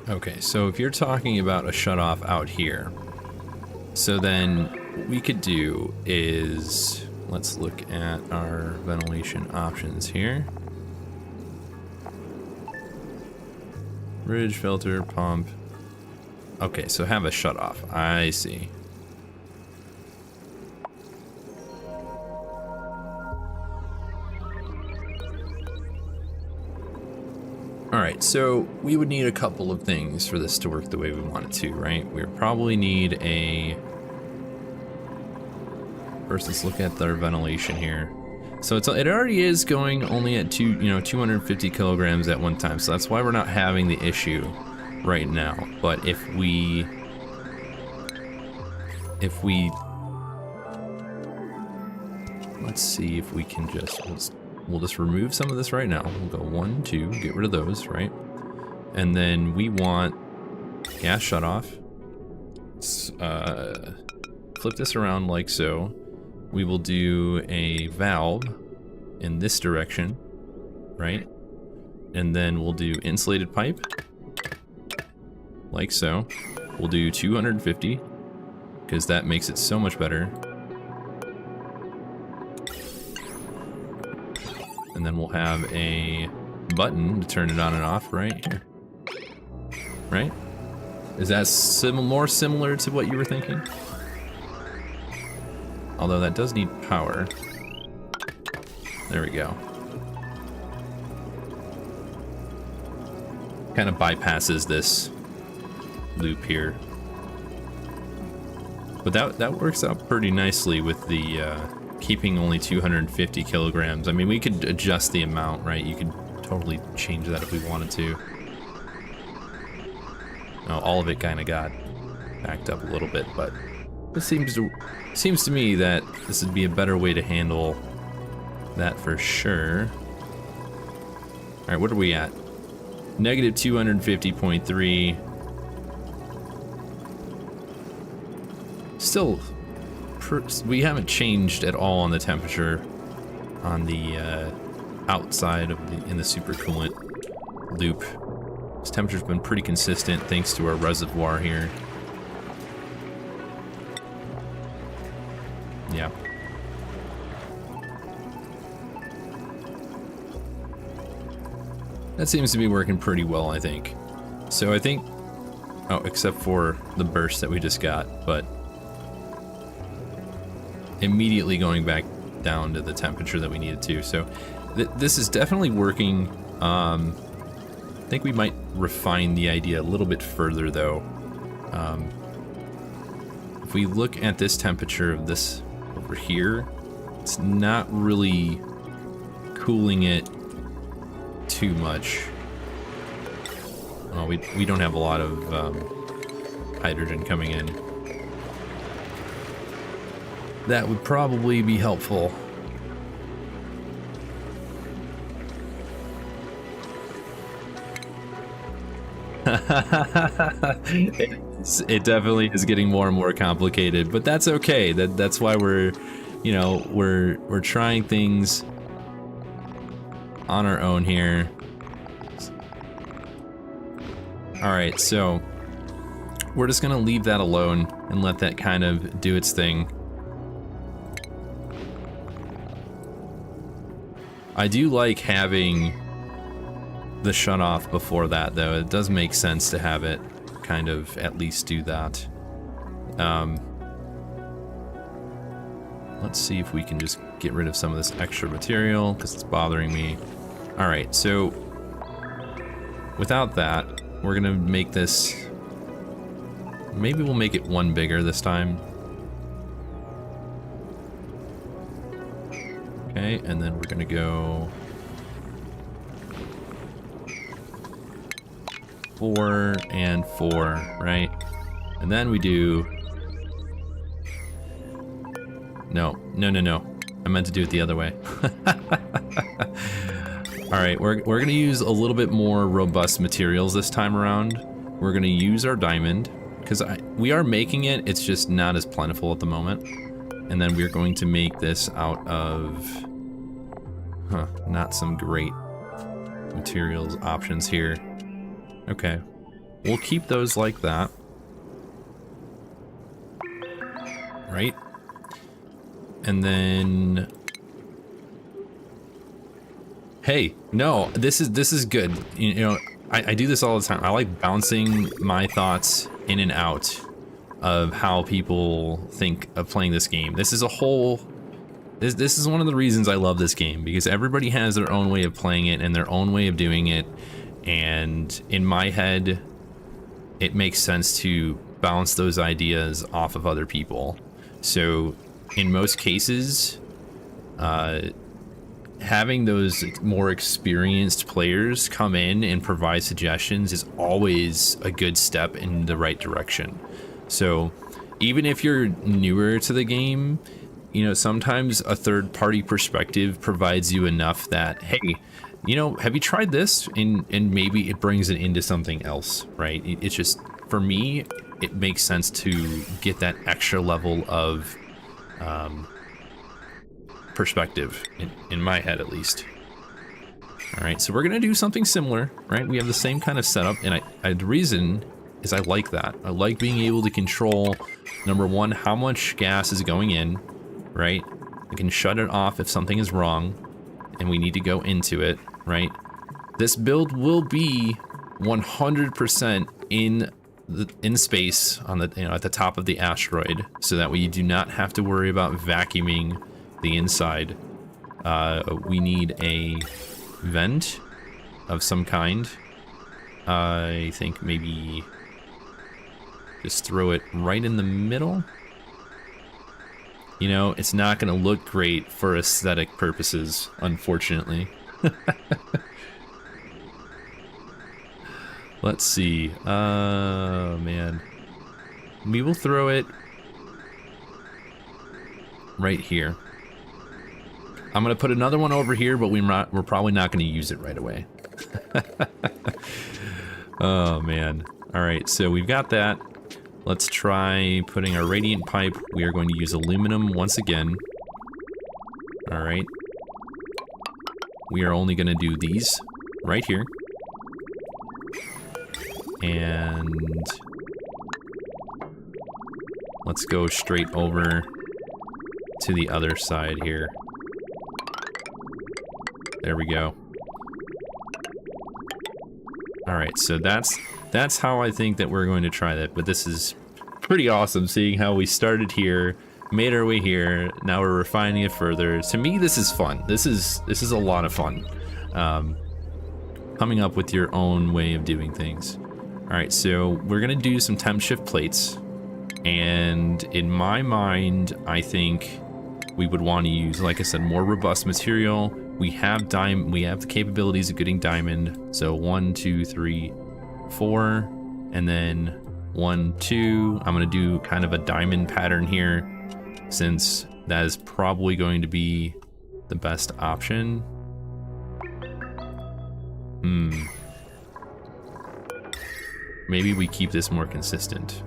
Okay, so if you're talking about a shutoff out here, so then what we could do is, let's look at our ventilation options here. Bridge, filter, pump. Okay, so have a shutoff. I see. Alright, so we would need a couple of things for this to work the way we want it to, right? We would probably need a... First, let's look at their ventilation here. So it already is going only at 250 kilograms at one time, so that's why we're not having the issue right now. But if we let's see if we can we'll just remove some of this right now. We'll go 1, 2, get rid of those, right? And then we want gas shutoff. Let's flip this around like so. We will do a valve in this direction, right? And then we'll do insulated pipe, like so. We'll do 250, because that makes it so much better. And then we'll have a button to turn it on and off right here. Right? Is that more similar to what you were thinking? Although that does need power. There we go. Kind of bypasses this loop here. But that works out pretty nicely with the keeping only 250 kilograms. I mean, we could adjust the amount, right? You could totally change that if we wanted to. Now, all of it kind of got backed up a little bit, but it seems to me that this would be a better way to handle that for sure. All right, what are we at? Negative 250.3. Still, we haven't changed at all on the temperature on the outside of in the supercoolant loop. This temperature's been pretty consistent thanks to our reservoir here. Yeah. That seems to be working pretty well, I think. So I think, oh, except for the burst that we just got, but immediately going back down to the temperature that we needed to. So this is definitely working. I think we might refine the idea a little bit further though. If we look at this temperature of this over here, it's not really cooling it too much. Well, we don't have a lot of hydrogen coming in. That would probably be helpful. It definitely is getting more and more complicated, but that's okay. That's why we're trying things on our own here. All right, so we're just gonna leave that alone and let that kind of do its thing. I do like having the shutoff before that, though. It does make sense to have it kind of at least do that. Let's see if we can just get rid of some of this extra material because it's bothering me. All right, so without that, we're gonna make this, maybe we'll make it one bigger this time. Okay, and then we're gonna go 4 and 4, right? And then we do, no. I meant to do it the other way. All right, we're gonna use a little bit more robust materials this time around. We're gonna use our diamond. because we are making it, it's just not as plentiful at the moment. And then we're going to make this out of, not some great materials options here. Okay, we'll keep those like that. Right? And then, hey, no, this is good. You know, I do this all the time. I like bouncing my thoughts in and out of how people think of playing this game. This is a whole, this is one of the reasons I love this game, because everybody has their own way of playing it and their own way of doing it. And in my head, it makes sense to bounce those ideas off of other people. So in most cases, having those more experienced players come in and provide suggestions is always a good step in the right direction. So even if you're newer to the game, you know, sometimes a third-party perspective provides you enough that, hey, you know, have you tried this? And maybe it brings it into something else, right? It's just, for me, it makes sense to get that extra level of perspective in my head, at least. All right, so we're gonna do something similar, right? We have the same kind of setup, and the reason is I like that. I like being able to control, number one, how much gas is going in, right? I can shut it off if something is wrong and we need to go into it, right? This build will be 100% in space on the, you know, at the top of the asteroid, so that way you do not have to worry about vacuuming the inside. We need a vent of some kind. I think maybe just throw it right in the middle. You know, it's not going to look great for aesthetic purposes, unfortunately. Let's see. Oh, man. We will throw it right here. I'm going to put another one over here, but we're probably not going to use it right away. Oh, man. All right, so we've got that. Let's try putting our radiant pipe. We are going to use aluminum once again. All right. We are only going to do these right here. And let's go straight over to the other side here. There we go. All right, so that's how I think that we're going to try that, but this is pretty awesome seeing how we started here, made our way here, now we're refining it further. To me, this is fun. This is a lot of fun. Coming up with your own way of doing things. All right, so we're gonna do some temp shift plates, and in my mind, I think we would want to use, like I said, more robust material. We have the capabilities of getting diamond. So 1, 2, 3, 4, and then 1, 2. I'm gonna do kind of a diamond pattern here, since that is probably going to be the best option. Maybe we keep this more consistent.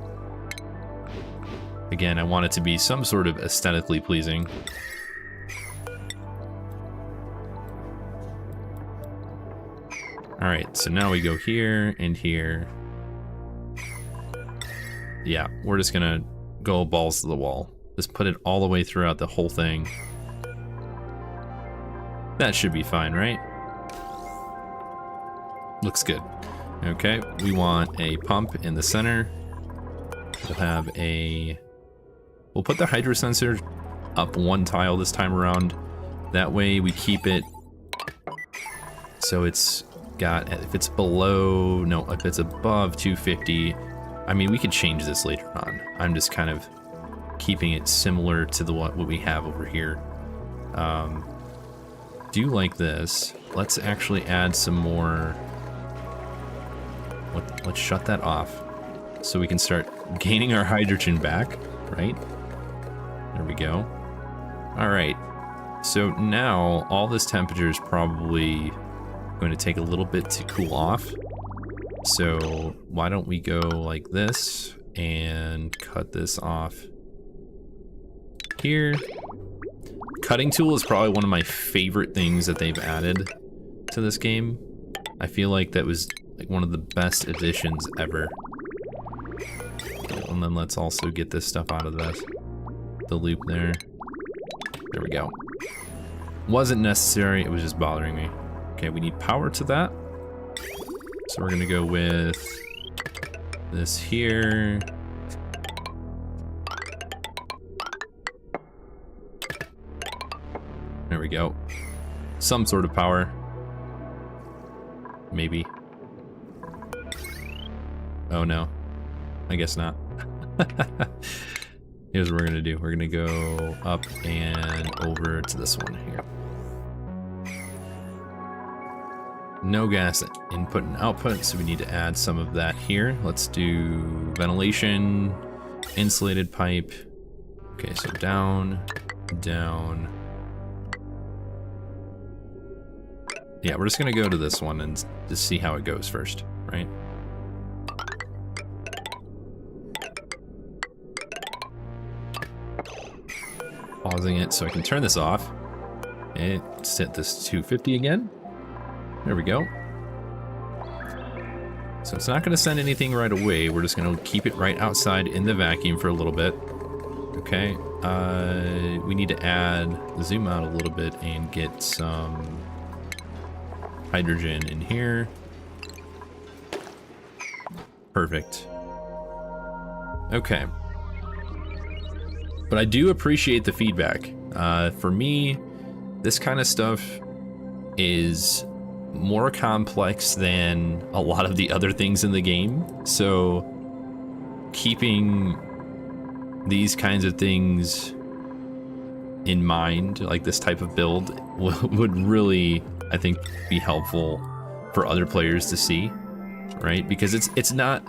Again, I want it to be some sort of aesthetically pleasing. All right, so now we go here and here. Yeah, we're just gonna go balls to the wall. Just put it all the way throughout the whole thing. That should be fine, right? Looks good. Okay, we want a pump in the center. We'll put the hydro sensor up one tile this time around. That way we keep it so it's got, if it's below, no, if it's above 250, I mean, we could change this later on. I'm just kind of keeping it similar to what we have over here. Do like this. Let's actually add some more. Let's shut that off so we can start gaining our hydrogen back, right? There we go. All right, so now all this temperature is probably going to take a little bit to cool off. So why don't we go like this and cut this off here. Cutting tool is probably one of my favorite things that they've added to this game. I feel like that was like one of the best additions ever. And then let's also get this stuff out of the loop there. There we go. Wasn't necessary, it was just bothering me. Okay, we need power to that. So we're gonna go with this here. There we go. Some sort of power. Maybe. Oh no. I guess not. Here's what we're gonna do. We're gonna go up and over to this one here. No gas input and output, so we need to add some of that here. Let's do ventilation, insulated pipe. Okay, so down, down. Yeah, we're just gonna go to this one and just see how it goes first, right? Pausing it so I can turn this off. And set this to 250 again. There we go. So it's not gonna send anything right away. We're just gonna keep it right outside in the vacuum for a little bit. Okay, we need to zoom out a little bit and get some hydrogen in here. Perfect. Okay. But I do appreciate the feedback. For me, this kind of stuff is more complex than a lot of the other things in the game. So keeping these kinds of things in mind, like this type of build, would really, I think, be helpful for other players to see, right? Because it's not,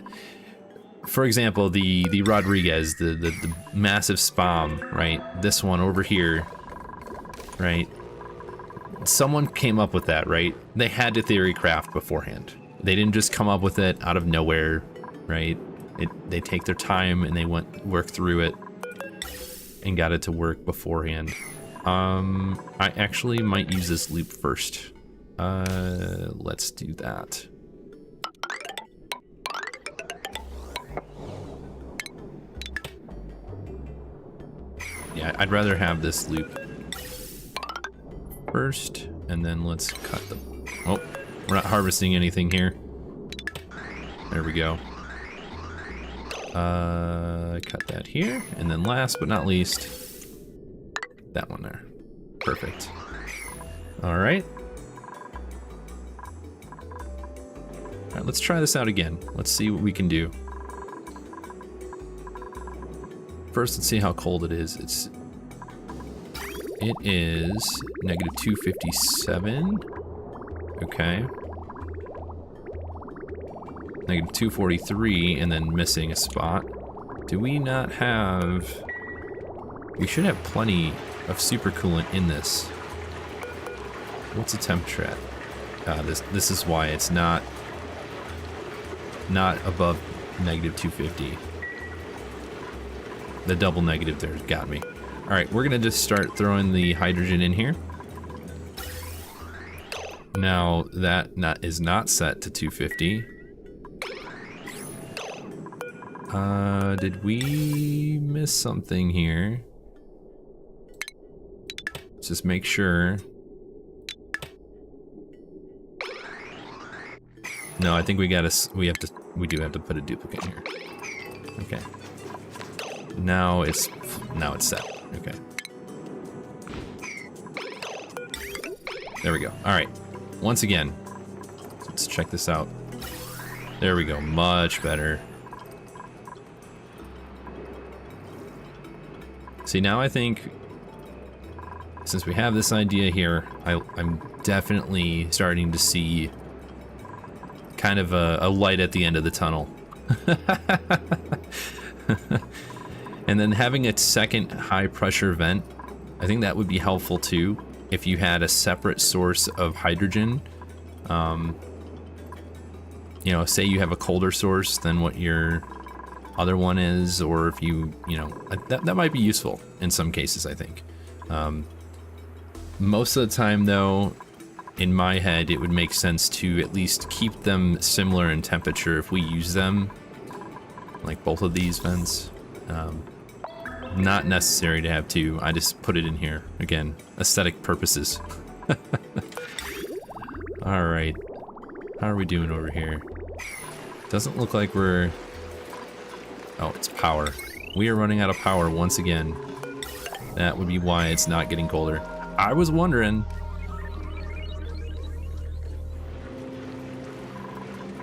for example, the Rodriguez, the massive spam, right? This one over here, right? Someone came up with that, right? They had to theory craft beforehand. They didn't just come up with it out of nowhere, right? They take their time and they work through it and got it to work beforehand. I actually might use this loop first. Let's do that. Yeah, I'd rather have this loop first, and then let's cut the... Oh, we're not harvesting anything here. There we go. Cut that here, and then last but not least, that one there. Perfect. All right. All right, let's try this out again. Let's see what we can do. First, let's see how cold it is. It is negative 257. Okay. Negative 243, and then missing a spot. Do we not have... We should have plenty of supercoolant in this. What's the temperature at? This is why it's not above negative 250. The double negative there got me. All right, we're gonna just start throwing the hydrogen in here. Now that is not set to 250. Did we miss something here? Let's just make sure. No, I think we do have to put a duplicate here. Okay. Now it's set. Okay. There we go. All right. Once again, let's check this out. There we go. Much better. See, now I think since we have this idea here, I'm definitely starting to see kind of a light at the end of the tunnel. And then having a second high pressure vent, I think that would be helpful too. If you had a separate source of hydrogen, you know, say you have a colder source than what you're other one is, or if you know, that might be useful in some cases, I think. Most of the time, though, in my head, it would make sense to at least keep them similar in temperature if we use them, like both of these vents. Not necessary to have two. I just put it in here. Again, aesthetic purposes. Alright. How are we doing over here? Doesn't look like we're... Oh, it's power. We are running out of power once again. That would be why it's not getting colder. I was wondering.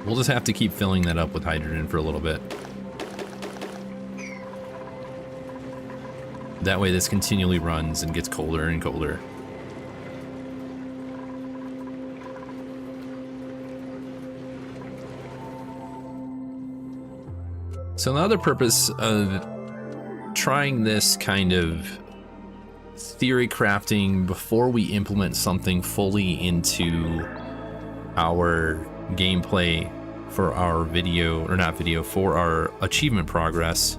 We'll just have to keep filling that up with hydrogen for a little bit. That way this continually runs and gets colder and colder. So another purpose of trying this kind of theory crafting before we implement something fully into our gameplay for our video, or not video, for our achievement progress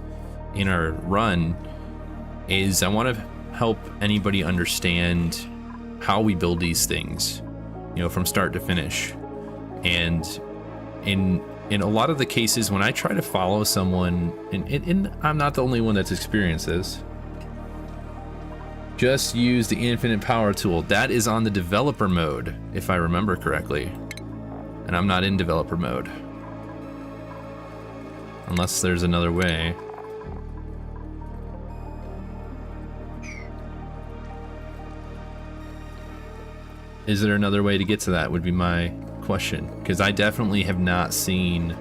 in our run is I want to help anybody understand how we build these things, you know, from start to finish. And in a lot of the cases when I try to follow someone, and I'm not the only one that's experienced this, just use the infinite power tool. That is on the developer mode, if I remember correctly. And I'm not in developer mode. Unless there's another way. Is there another way to get to that would be my question. Because I definitely have not seen...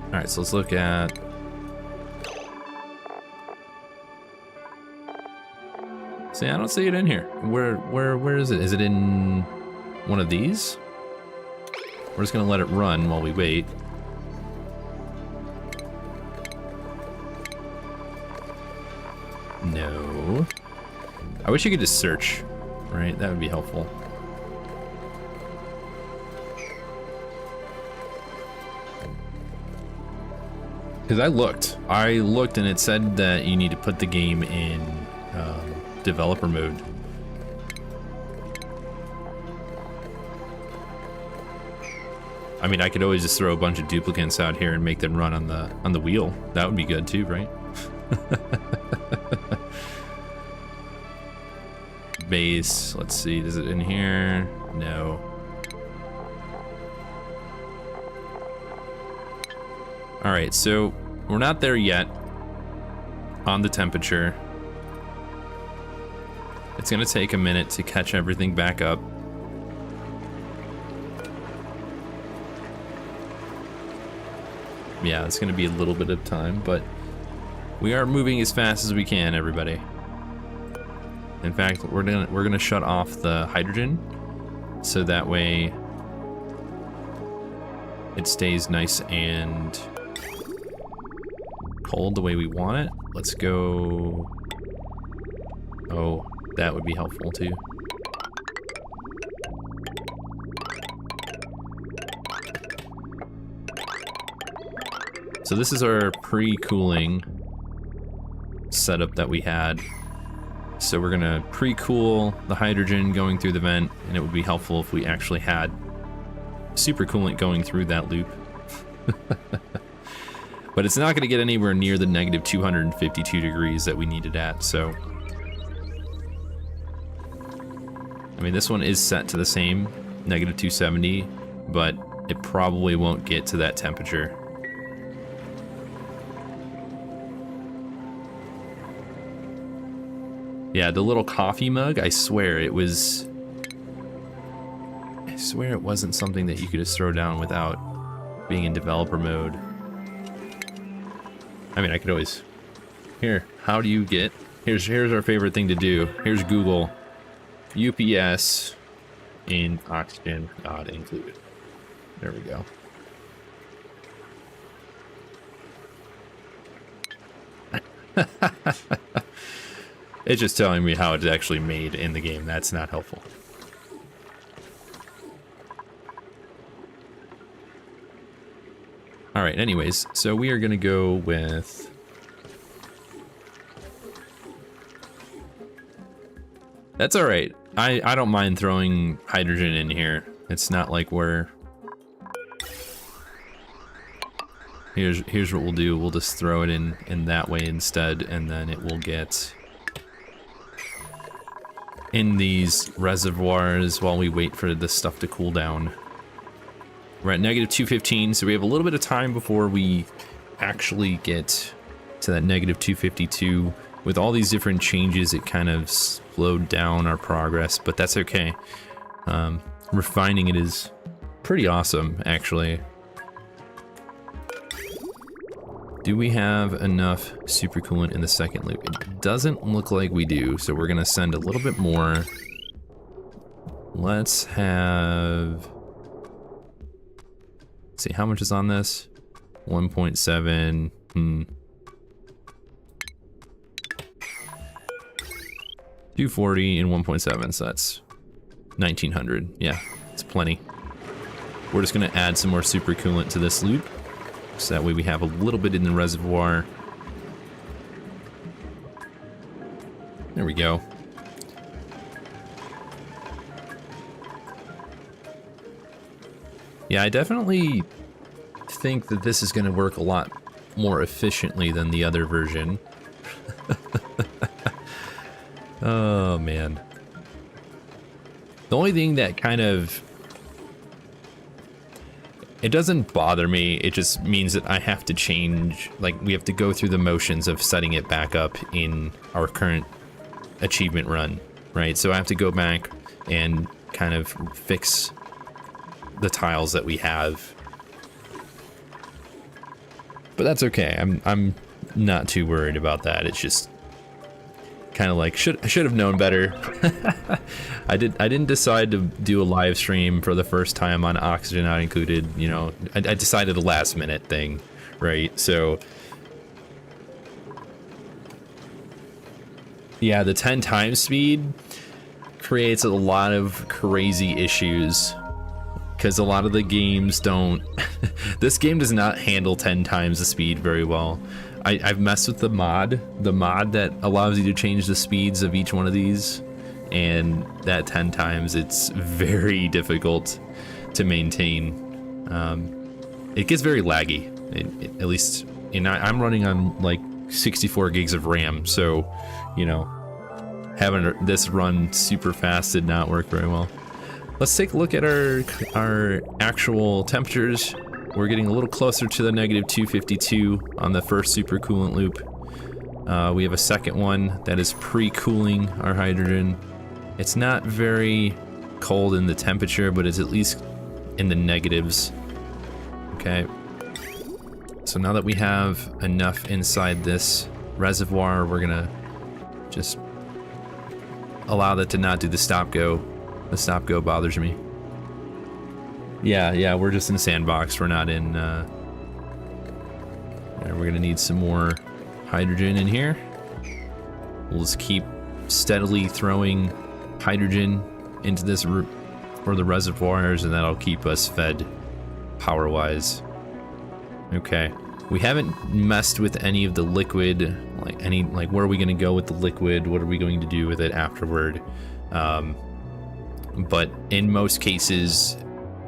Alright, so let's look at... See, I don't see it in here. Where is it? Is it in one of these? We're just gonna let it run while we wait. No. I wish you could just search, right? That would be helpful. Because I looked and it said that you need to put the game in developer mode. I mean, I could always just throw a bunch of duplicates out here and make them run on the wheel. That would be good too, right? Base, let's see, is it in here? No. All right, so we're not there yet on the temperature. It's gonna take a minute to catch everything back up. Yeah, it's gonna be a little bit of time, but we are moving as fast as we can, everybody. In fact, we're gonna shut off the hydrogen, so that way it stays nice and cold the way we want it. Let's go. Oh, that would be helpful too. So this is our pre-cooling setup that we had. So we're gonna pre-cool the hydrogen going through the vent, and it would be helpful if we actually had supercoolant going through that loop. But it's not gonna get anywhere near the negative 252 degrees that we need it at, so. I mean, this one is set to the same, negative 270, but it probably won't get to that temperature. Yeah, the little coffee mug, I swear it was... I swear it wasn't something that you could just throw down without being in developer mode. I mean, I could always... Here, how do you get... Here's our favorite thing to do. Here's Google. UPS in oxygen not included. There we go. It's just telling me how it's actually made in the game. That's not helpful. All right, anyways, so we are gonna go with... That's all right. I don't mind throwing hydrogen in here. It's not like we're... Here's what we'll do. We'll just throw it in that way instead, and then it will get in these reservoirs while we wait for this stuff to cool down. We're at negative 215, so we have a little bit of time before we actually get to that negative 252. With all these different changes, it kind of slowed down our progress, but that's okay. Refining it is pretty awesome, actually. Do we have enough supercoolant in the second loop? It doesn't look like we do, so we're gonna send a little bit more. Let's have... Let's see, how much is on this? 1.7. 240 and 1.7, so that's 1900. Yeah, it's plenty. We're just gonna add some more supercoolant to this loop, so that way we have a little bit in the reservoir. There we go. Yeah, I definitely think that this is gonna work a lot more efficiently than the other version. Oh, man. The only thing that kind of... It doesn't bother me, it just means that I have to change, like, we have to go through the motions of setting it back up in our current achievement run, right? So I have to go back and kind of fix the tiles that we have. But that's okay, I'm not too worried about that. It's just kind of like, I should have known better. I didn't decide to do a live stream for the first time on Oxygen Not Included, you know. I decided a last minute thing, right? So yeah, the 10 times speed creates a lot of crazy issues because a lot of the games don't this game does not handle 10 times the speed very well. I've messed with the mod that allows you to change the speeds of each one of these, and that 10 times, it's very difficult to maintain. It gets very laggy, at least, and I'm running on like 64 gigs of RAM, so, you know, having this run super fast did not work very well. Let's take a look at our actual temperatures. We're getting a little closer to the negative 252 on the first supercoolant loop. We have a second one that is pre-cooling our hydrogen. It's not very cold in the temperature, but it's at least in the negatives. Okay. So now that we have enough inside this reservoir, we're gonna just allow that to not do the stop-go. The stop-go bothers me. Yeah, we're just in sandbox. We're not in, we're gonna need some more hydrogen in here. We'll just keep steadily throwing hydrogen into this for the reservoirs, and that'll keep us fed power-wise. Okay. We haven't messed with any of the liquid, like where are we gonna go with the liquid? What are we going to do with it afterward? But in most cases,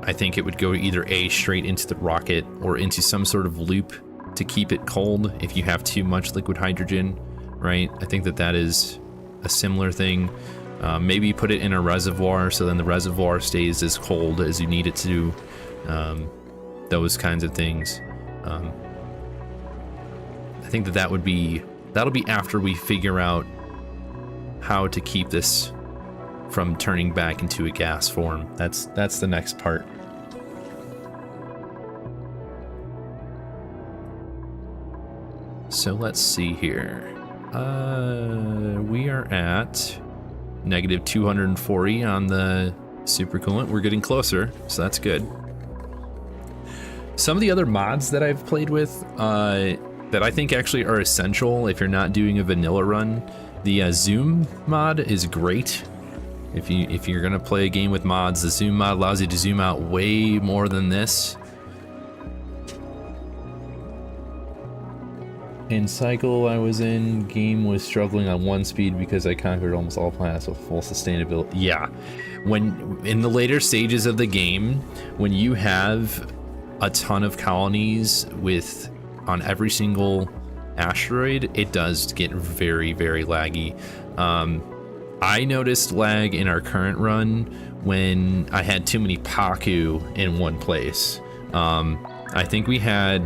I think it would go either A, straight into the rocket, or into some sort of loop to keep it cold if you have too much liquid hydrogen, right? I think that is a similar thing. Maybe put it in a reservoir so then the reservoir stays as cold as you need it to. Those kinds of things. I think that'll be after we figure out how to keep this from turning back into a gas form. That's the next part. So let's see here. We are at negative 240 on the supercoolant. We're getting closer, so that's good. Some of the other mods that I've played with that I think actually are essential if you're not doing a vanilla run, the zoom mod is great. If you're gonna play a game with mods, the zoom mod allows you to zoom out way more than this. In cycle I was in, game was struggling on 1 speed because I conquered almost all planets with full sustainability. Yeah, when in the later stages of the game, when you have a ton of colonies with on every single asteroid, it does get very, very laggy. I noticed lag in our current run when I had too many Paku in one place. I think we had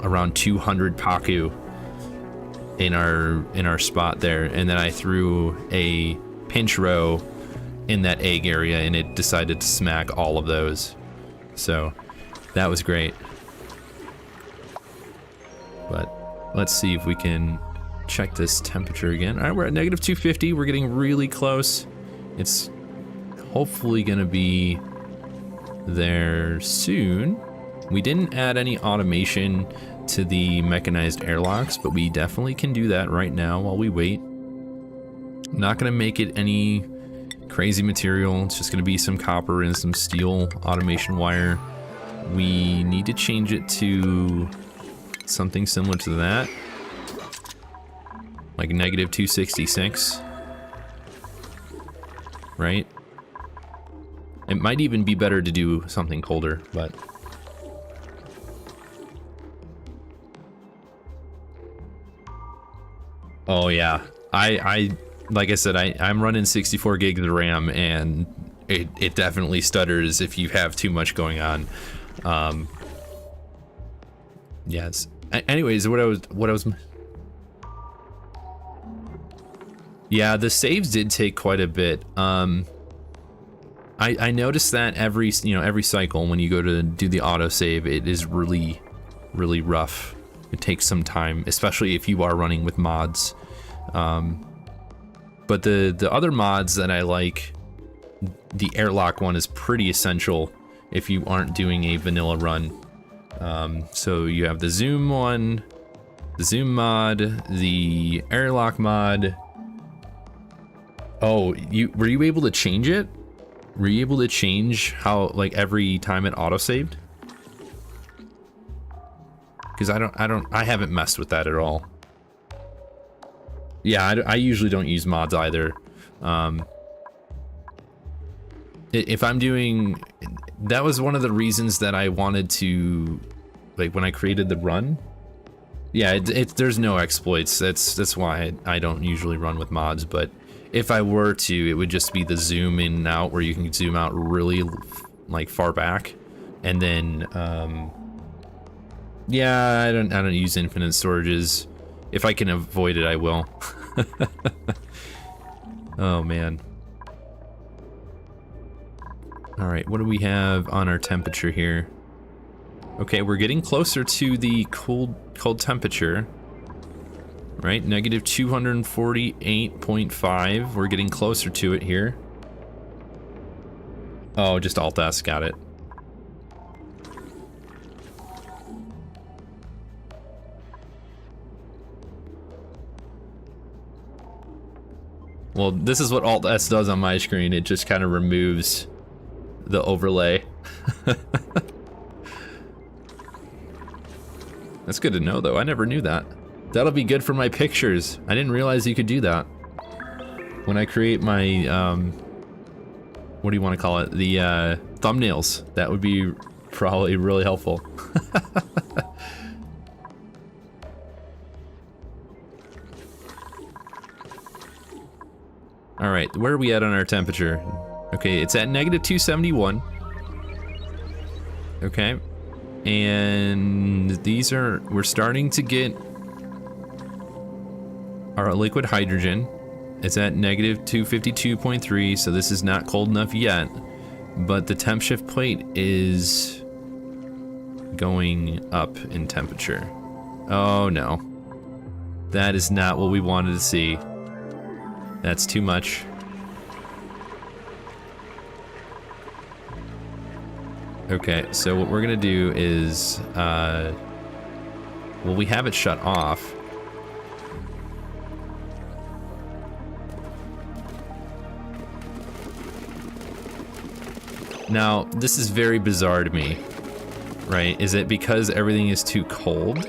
around 200 Paku in our spot there, and then I threw a pinch row in that egg area and it decided to smack all of those. So that was great. But let's see if we can check this temperature again. All right, we're at negative 250. We're getting really close. It's hopefully gonna be there soon. We didn't add any automation to the mechanized airlocks, but we definitely can do that right now while we wait. Not gonna make it any crazy material. It's just gonna be some copper and some steel automation wire. We need to change it to something similar to that, like negative 266, right? It might even be better to do something colder, but oh yeah, I like I said, I'm running 64 gigs of RAM, and it definitely stutters if you have too much going on. Yes. Anyways, what I was. Yeah, the saves did take quite a bit. I noticed that every cycle when you go to do the autosave, it is really, really rough. It takes some time, especially if you are running with mods. But the other mods that I like, the airlock one is pretty essential if you aren't doing a vanilla run. So you have the zoom one, the zoom mod, the airlock mod. Oh, were you able to change it? Were you able to change how, like, every time it autosaved? Because I haven't messed with that at all. Yeah, I usually don't use mods either. If I'm doing, that was one of the reasons that I wanted to, like, when I created the run. Yeah, there's no exploits. That's why I don't usually run with mods. But if I were to, it would just be the zoom in and out, where you can zoom out really, like, far back, and then yeah, I don't use infinite storages. If I can avoid it, I will. Oh man. All right, what do we have on our temperature here? Okay, we're getting closer to the cold temperature. Right, negative 248.5. We're getting closer to it here. Oh, just Alt S, got it. Well, this is what Alt S does on my screen. It just kind of removes the overlay. That's good to know, though. I never knew that. That'll be good for my pictures. I didn't realize you could do that. When I create my, what do you want to call it? The thumbnails. That would be probably really helpful. All right, where are we at on our temperature? Okay, it's at negative 271. Okay, and these are, we're starting to get our liquid hydrogen. It's at negative 252.3, so this is not cold enough yet, but the temp shift plate is going up in temperature. Oh no, that is not what we wanted to see. That's too much. Okay, so what we're gonna do is, well, we have it shut off. Now, this is very bizarre to me, right? Is it because everything is too cold?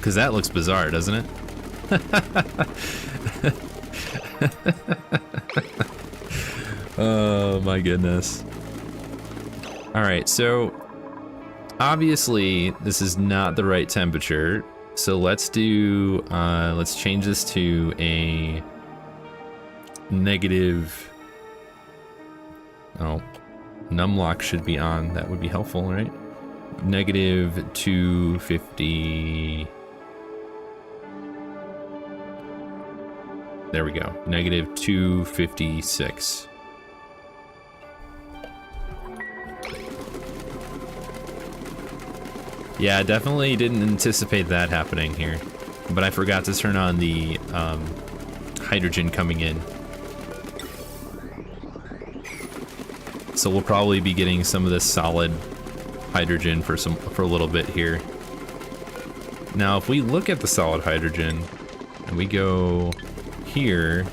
Because that looks bizarre, doesn't it? Oh my goodness. Alright, so obviously this is not the right temperature. So let's do, let's change this to a negative. Oh, numlock should be on. That would be helpful, right? Negative 250. There we go. Negative 256. Yeah, definitely didn't anticipate that happening here. But I forgot to turn on the hydrogen coming in. So we'll probably be getting some of this solid hydrogen for a little bit here. Now, if we look at the solid hydrogen and we go here,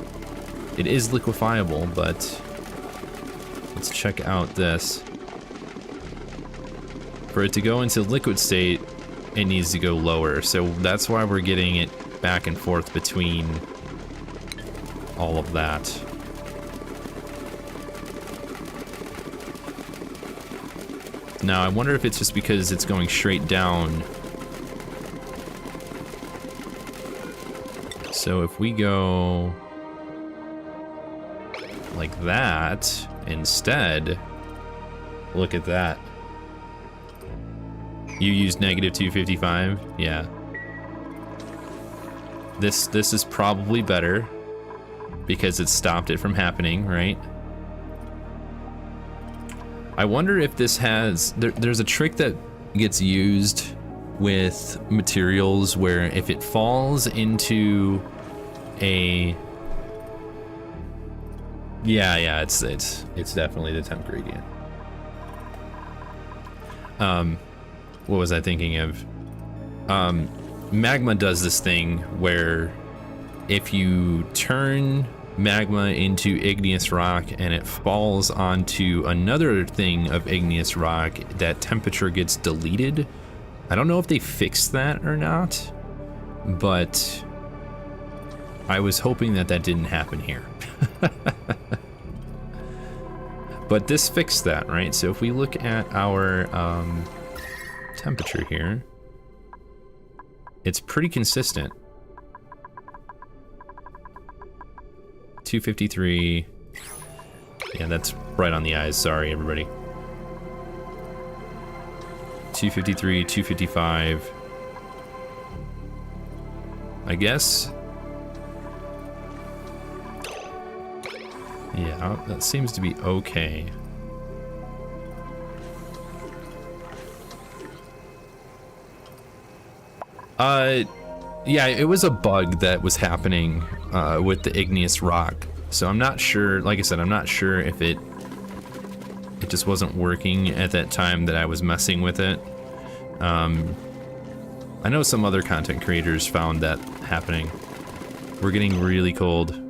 it is liquefiable, but let's check out this. For it to go into liquid state, it needs to go lower. So that's why we're getting it back and forth between all of that. Now, I wonder if it's just because it's going straight down. So if we go like that instead, look at that. You used negative 255? Yeah. This is probably better because it stopped it from happening, right? I wonder if this has... There's a trick that gets used with materials where if it falls into a... Yeah, it's definitely the temp gradient. What was I thinking of? Magma does this thing where if you turn magma into igneous rock and it falls onto another thing of igneous rock, that temperature gets deleted. I don't know if they fixed that or not, but I was hoping that didn't happen here. But this fixed that, right? So if we look at our temperature here, it's pretty consistent. 253. Yeah, that's right on the eyes. Sorry, everybody. 253, 255. I guess. Yeah, that seems to be okay. Yeah, it was a bug that was happening with the igneous rock. So I'm not sure, like I said, I'm not sure if it just wasn't working at that time that I was messing with it. I know some other content creators found that happening. We're getting really cold.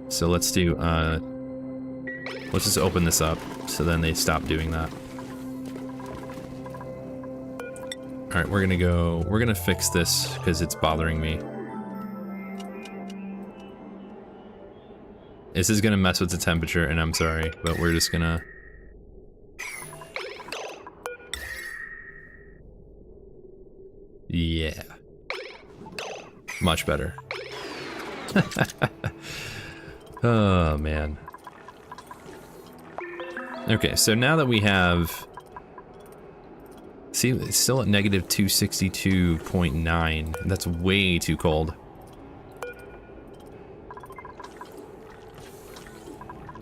So let's do, let's just open this up so then they stop doing that. All right, we're gonna fix this because it's bothering me. This is gonna mess with the temperature, and I'm sorry, but we're just gonna... Yeah. Much better. Oh, man. Okay, so now that we have... See, it's still at negative 262.9. That's way too cold.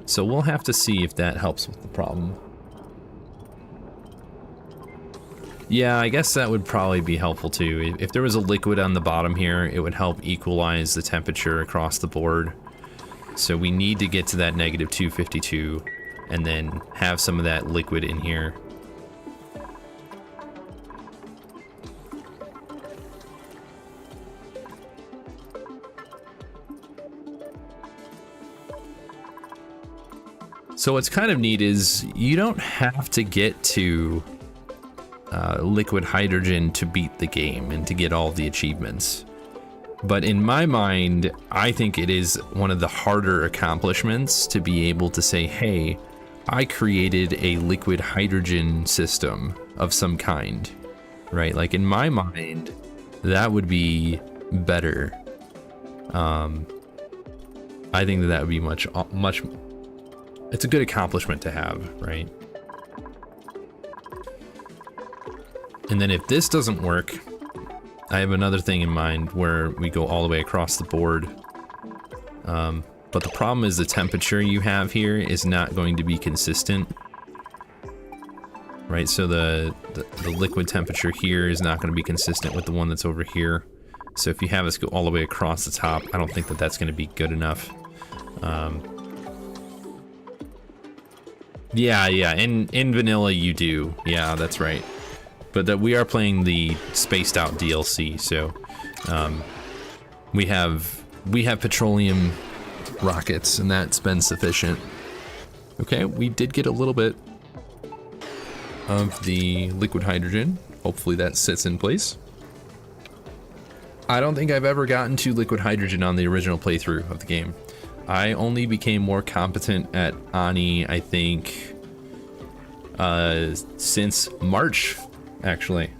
So we'll have to see if that helps with the problem. Yeah, I guess that would probably be helpful too. If there was a liquid on the bottom here, it would help equalize the temperature across the board. So we need to get to that negative 252 and then have some of that liquid in here. So what's kind of neat is you don't have to get to liquid hydrogen to beat the game and to get all the achievements. But in my mind, I think it is one of the harder accomplishments to be able to say, hey, I created a liquid hydrogen system of some kind, right? Like in my mind, that would be better. I think that would be much, it's a good accomplishment to have, right? And then if this doesn't work, I have another thing in mind where we go all the way across the board. But the problem is the temperature you have here is not going to be consistent. Right, so the liquid temperature here is not going to be consistent with the one that's over here. So if you have us go all the way across the top, I don't think that that's going to be good enough. Yeah, in vanilla you do. Yeah, that's right. But that we are playing the spaced out DLC, so we have petroleum rockets, and that's been sufficient. Okay, we did get a little bit of the liquid hydrogen. Hopefully that sits in place. I don't think I've ever gotten to liquid hydrogen on the original playthrough of the game. I only became more competent at Ani, I think, since March, actually.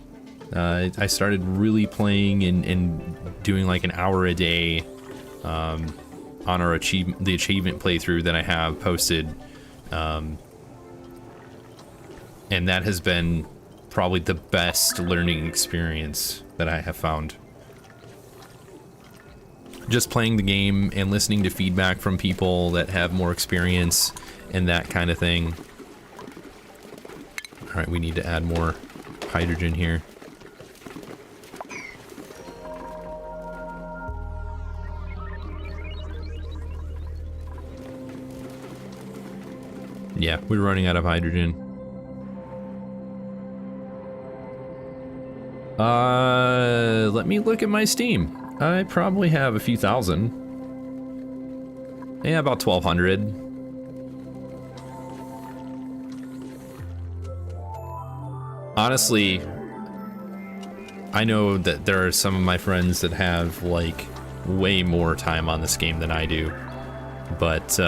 I started really playing and doing like an hour a day on our the achievement playthrough that I have posted. And that has been probably the best learning experience that I have found. Just playing the game and listening to feedback from people that have more experience and that kind of thing. All right, we need to add more hydrogen here. Yeah, we're running out of hydrogen. Let me look at my Steam. I probably have a few thousand. Yeah, about 1,200. Honestly, I know that there are some of my friends that have like way more time on this game than I do, but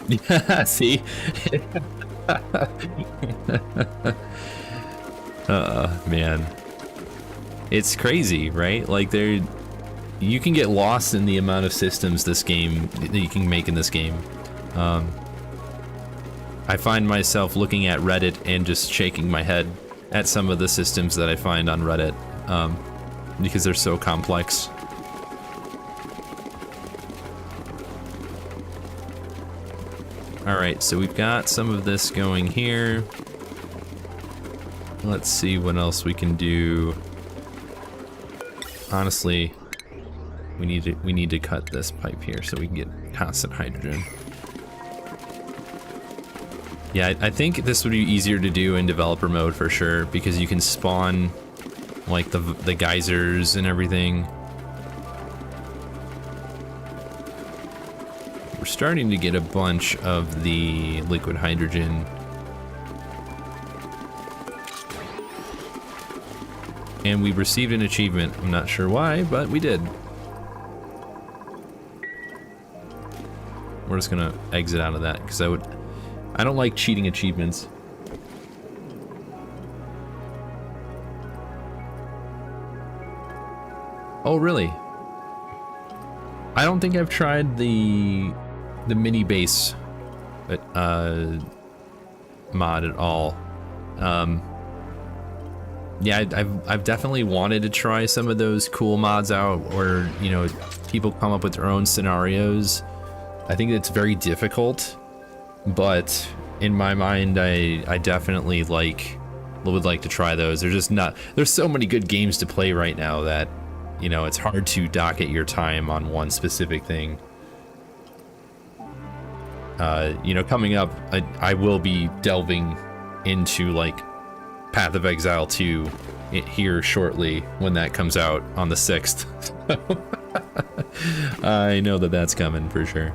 yeah, see. Man, it's crazy, right? Like you can get lost in the amount of systems that you can make in this game. I find myself looking at Reddit and just shaking my head at some of the systems that I find on Reddit, because they're so complex. Alright, so we've got some of this going here. Let's see what else we can do. Honestly, we need to cut this pipe here so we can get constant hydrogen. Yeah, I think this would be easier to do in developer mode for sure, because you can spawn like the geysers and everything. We're starting to get a bunch of the liquid hydrogen. And we received an achievement. I'm not sure why, but we did. We're just gonna exit out of that because I don't like cheating achievements. Oh, really? I don't think I've tried the mini base mod at all. Yeah, I've definitely wanted to try some of those cool mods out, where, you know, people come up with their own scenarios. I think it's very difficult, but in my mind, I definitely would like to try those. There's so many good games to play right now that, you know, it's hard to docket your time on one specific thing. You know, coming up, I will be delving into like Path of Exile 2 here shortly when that comes out on the 6th. I know that that's coming for sure.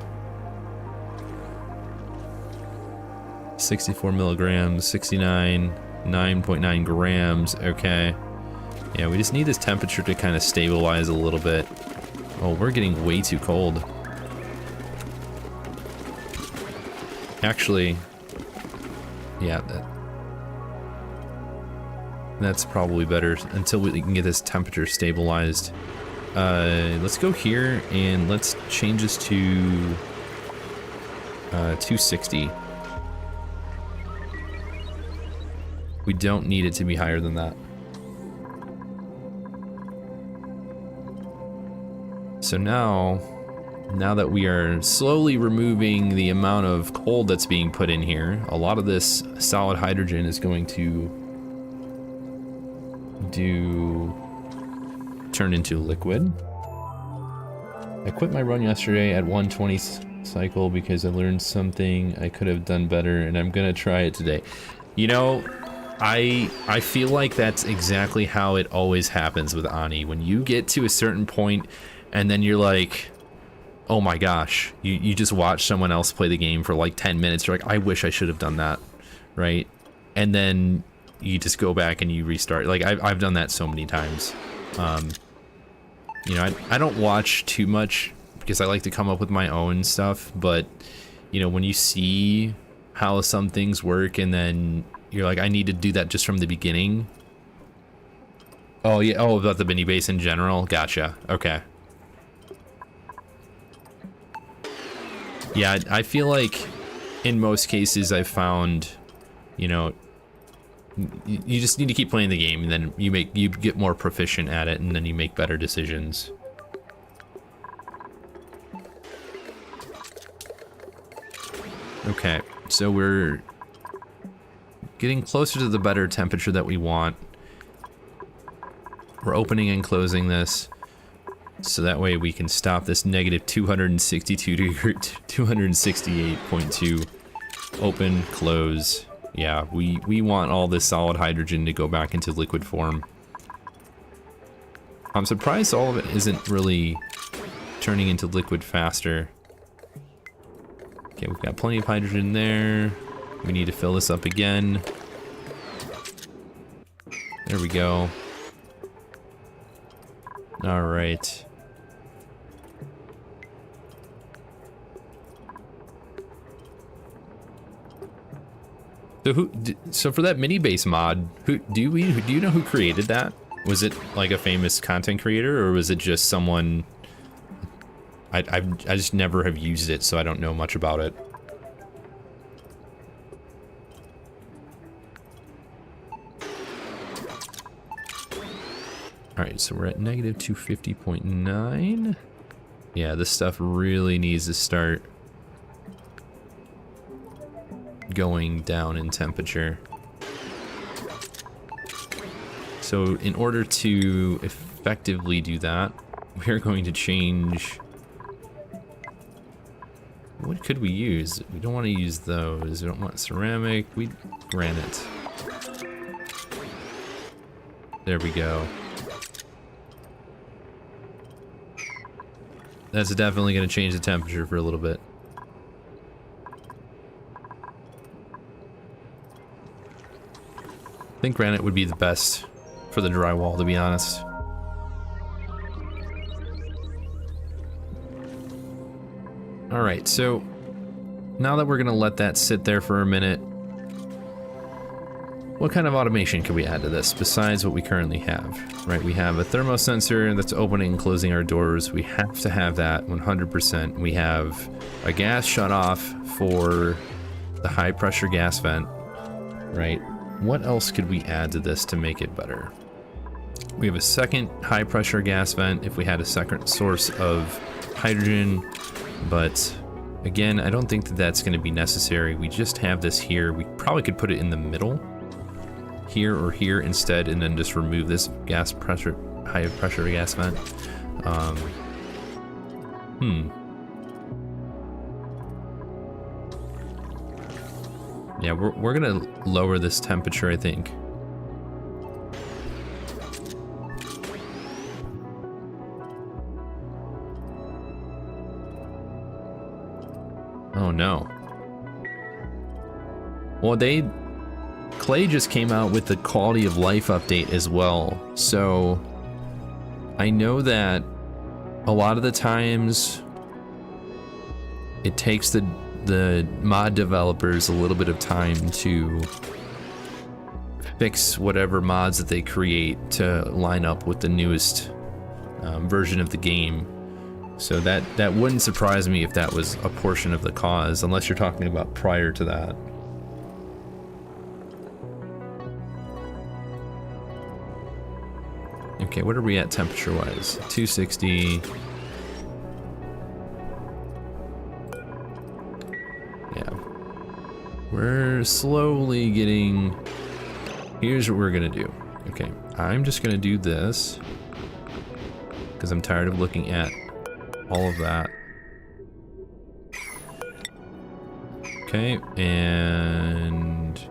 64 milligrams, 69. 9.9 grams. Okay. Yeah, we just need this temperature to kind of stabilize a little bit. Oh, we're getting way too cold. Actually, yeah, that's probably better until we can get this temperature stabilized. Let's go here and let's change this to 260. We don't need it to be higher than that. So now that we are slowly removing the amount of cold that's being put in here, a lot of this solid hydrogen is going to turn into liquid. I quit my run yesterday at 120 cycle because I learned something I could have done better, and I'm gonna try it today. You know, I feel like that's exactly how it always happens with Ani. When you get to a certain point and then you're like, oh my gosh, you just watch someone else play the game for like 10 minutes, you're like, I wish I should have done that, right? And then you just go back and you restart. Like, I've done that so many times. You know, I don't watch too much because I like to come up with my own stuff, but, you know, when you see how some things work and then you're like, I need to do that just from the beginning. Oh, yeah, oh, about the mini base in general? Gotcha, okay. Yeah, I feel like in most cases I've found, you know, you just need to keep playing the game, and then you get more proficient at it, and then you make better decisions. Okay, so we're getting closer to the better temperature that we want. We're opening and closing this, so that way we can stop this negative 262 to 268.2. Open, close. Yeah, we want all this solid hydrogen to go back into liquid form. I'm surprised all of it isn't really turning into liquid faster. Okay, we've got plenty of hydrogen there. We need to fill this up again. There we go. All right. So for that mini base mod, do you know who created that? Was it like a famous content creator, or was it just someone? I just never have used it, so I don't know much about it. All right, so we're at negative 250.9. Yeah, this stuff really needs to start going down in temperature. So in order to effectively do that, we're going to change. What could we use? We don't want to use those. We don't want ceramic. We granite. There we go. That's definitely going to change the temperature for a little bit. I think granite would be the best for the drywall, to be honest. Alright, so now that we're gonna let that sit there for a minute, what kind of automation can we add to this besides what we currently have? Right, we have a thermosensor that's opening and closing our doors. We have to have that 100%. We have a gas shutoff for the high pressure gas vent, right? What else could we add to this to make it better? We have a second high pressure gas vent if we had a second source of hydrogen, but again, I don't think that that's going to be necessary. We just have this here. We probably could put it in the middle, here or here instead, and then just remove this gas pressure, high pressure gas vent. Yeah, we're gonna lower this temperature, I think. Oh no. Well, Clay just came out with the quality of life update as well. So I know that a lot of the times it takes the mod developers a little bit of time to fix whatever mods that they create to line up with the newest version of the game. So that wouldn't surprise me if that was a portion of the cause, unless you're talking about prior to that. Okay, what are we at temperature-wise? 260. Yeah. We're slowly getting... Here's what we're gonna do. Okay, I'm just gonna do this because I'm tired of looking at all of that. Okay, and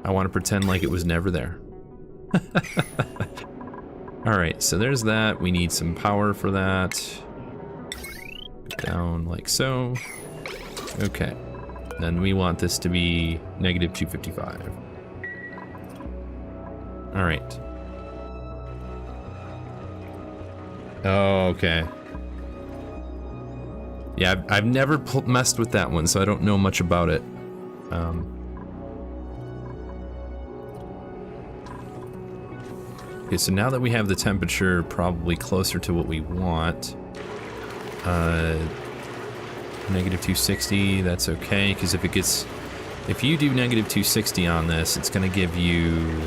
I want to pretend like it was never there. Alright, so there's that. We need some power for that. Down like so. Okay. Then we want this to be negative 255. Alright. Oh, okay. Yeah, I've never messed with that one, so I don't know much about it. Okay, so now that we have the temperature probably closer to what we want, negative 260, that's okay, because if you do negative 260 on this, it's gonna give you,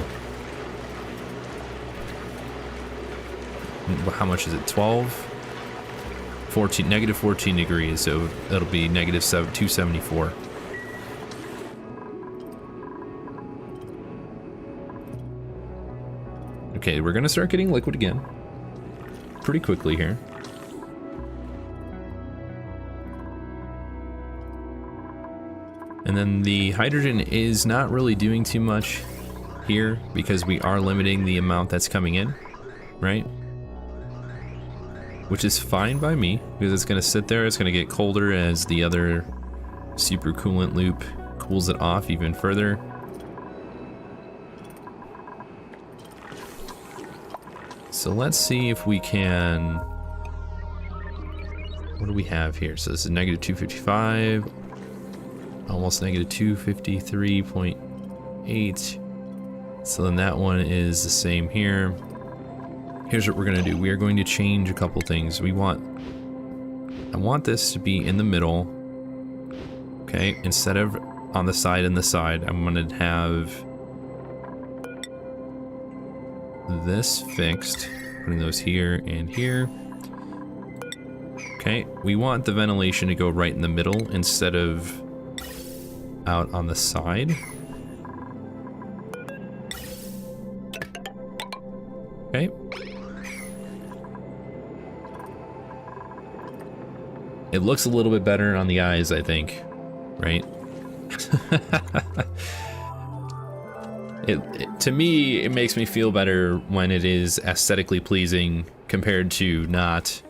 how much is it, 12? 14, negative 14 degrees, so that'll be negative 274. Okay, we're gonna start getting liquid again. Pretty quickly here. And then the hydrogen is not really doing too much here because we are limiting the amount that's coming in, right? Which is fine by me, because it's gonna sit there, it's gonna get colder as the other super coolant loop cools it off even further. So let's see if we can, what do we have here? So this is negative 255, almost negative 253.8. So then that one is the same here. Here's what we're gonna do. We are going to change a couple things. I want this to be in the middle. Okay, instead of on the side and the side, I'm gonna have this fixed, putting those here and here. Okay, we want the ventilation to go right in the middle instead of out on the side. Okay. It looks a little bit better on the eyes, I think, right? To me, it makes me feel better when it is aesthetically pleasing compared to not.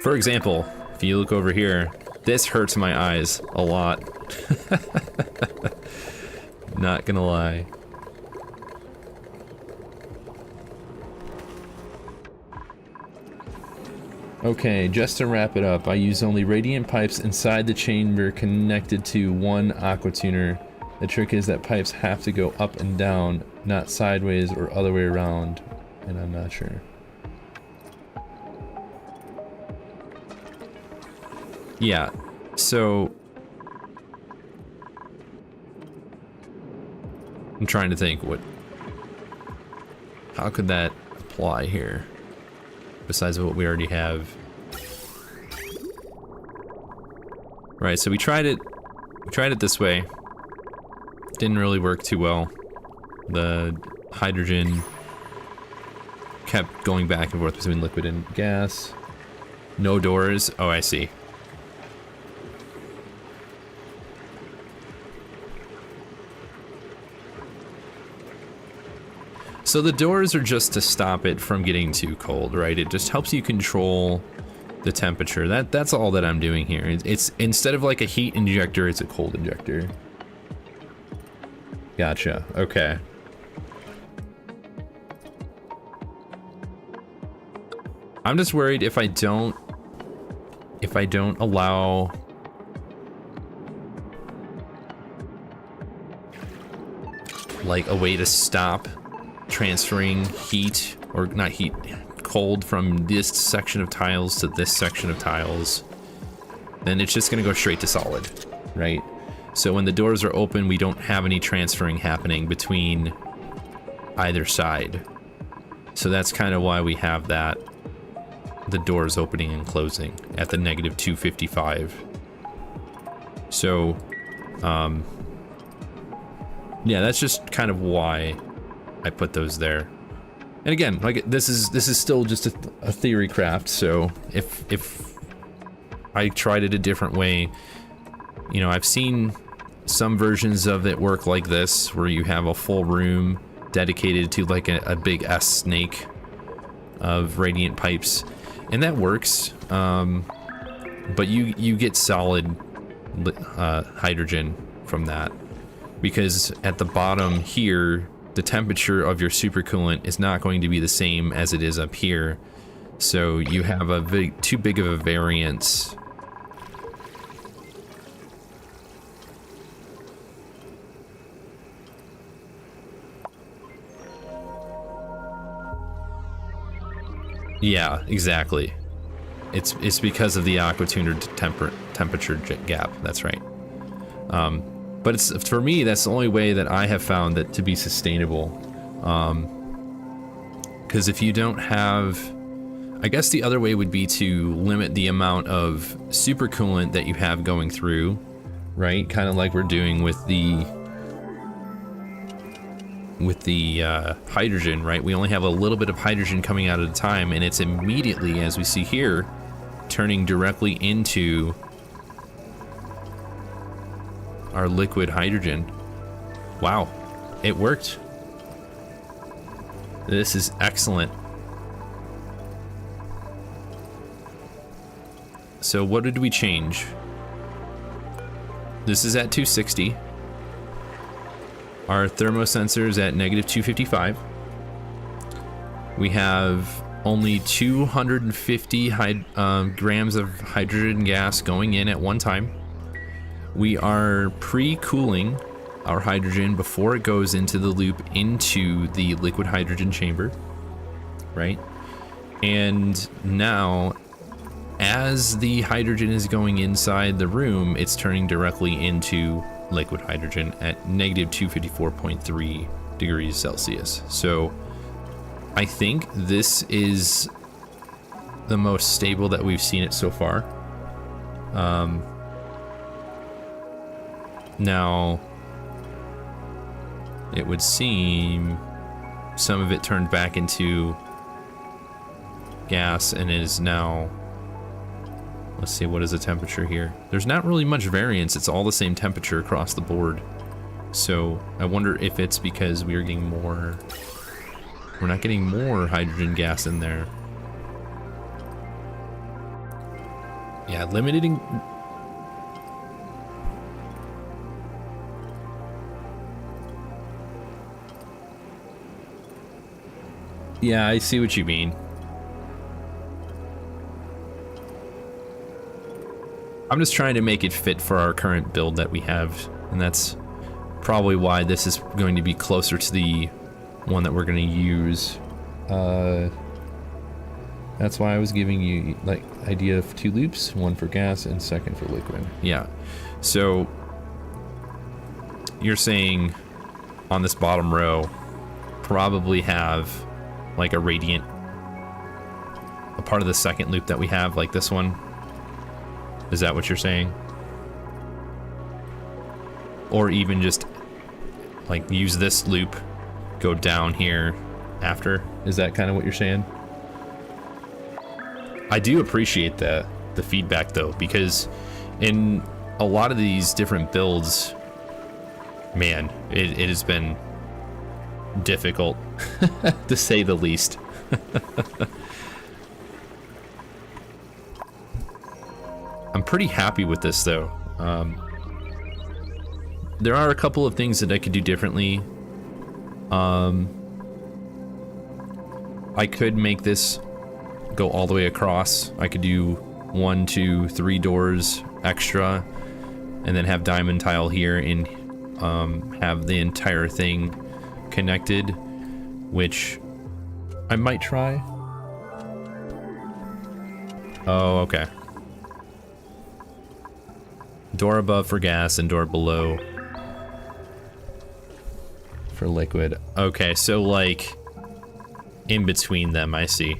For example, if you look over here, this hurts my eyes a lot. Not gonna lie. Okay, just to wrap it up, I use only radiant pipes inside the chamber connected to one aqua tuner. The trick is that pipes have to go up and down, not sideways or other way around, and I'm not sure. Yeah, so I'm trying to think how could that apply here? Besides what we already have. Right, so we tried it this way. Didn't really work too well. The hydrogen kept going back and forth between liquid and gas. No doors. Oh, I see. So the doors are just to stop it from getting too cold, right? It just helps you control the temperature. That's all that I'm doing here. It's instead of like a heat injector, it's a cold injector. Gotcha. Okay. I'm just worried if I don't allow like a way to stop transferring heat, or not heat, cold from this section of tiles to this section of tiles, then it's just gonna go straight to solid, right? So when the doors are open, we don't have any transferring happening between either side. So that's kind of why we have that, the doors opening and closing at the negative 255. So, yeah, that's just kind of why I put those there. And again, like this is still just a theory craft. So if I tried it a different way, you know, I've seen some versions of it work like this, where you have a full room dedicated to like a big S snake of radiant pipes, and that works. But you get solid hydrogen from that, because at the bottom here, the temperature of your supercoolant is not going to be the same as it is up here. So you have too big of a variance. Yeah, exactly. It's because of the AquaTuner temperature gap. That's right. But it's, for me, that's the only way that I have found that to be sustainable. Because if you don't have, I guess the other way would be to limit the amount of supercoolant that you have going through, right? Kind of like we're doing with the hydrogen, right? We only have a little bit of hydrogen coming out at a time, and it's immediately, as we see here, turning directly into our liquid hydrogen. Wow, it worked. This is excellent. So what did we change? This is at 260. Our thermosensor is at negative 255. We have only 250 grams of hydrogen gas going in at one time. We are pre-cooling our hydrogen before it goes into the loop into the liquid hydrogen chamber, right? And now, as the hydrogen is going inside the room, it's turning directly into liquid hydrogen at negative 254.3 degrees Celsius. So I think this is the most stable that we've seen it so far. Now, it would seem some of it turned back into gas and is now, let's see, what is the temperature here? There's not really much variance. It's all the same temperature across the board. So I wonder if it's because we're getting more, we're not getting more hydrogen gas in there. Yeah, limiting. Yeah, I see what you mean. I'm just trying to make it fit for our current build that we have, and that's probably why this is going to be closer to the one that we're going to use. That's why I was giving you like idea of 2 loops, one for gas and second for liquid. Yeah. So you're saying on this bottom row, probably have like a radiant, a part of the second loop that we have, like this one. Is that what you're saying? Or even just like use this loop, go down here after? Is that kind of what you're saying? I do appreciate the feedback though, because in a lot of these different builds, man, it has been difficult to say the least. I'm pretty happy with this though. there are a couple of things that I could do differently. I could make this go all the way across. I could do 1, 2, 3 doors extra, and then have diamond tile here and have the entire thing connected, which I might try. Oh, okay. Door above for gas and door below for liquid. Okay, so like in between them, I see.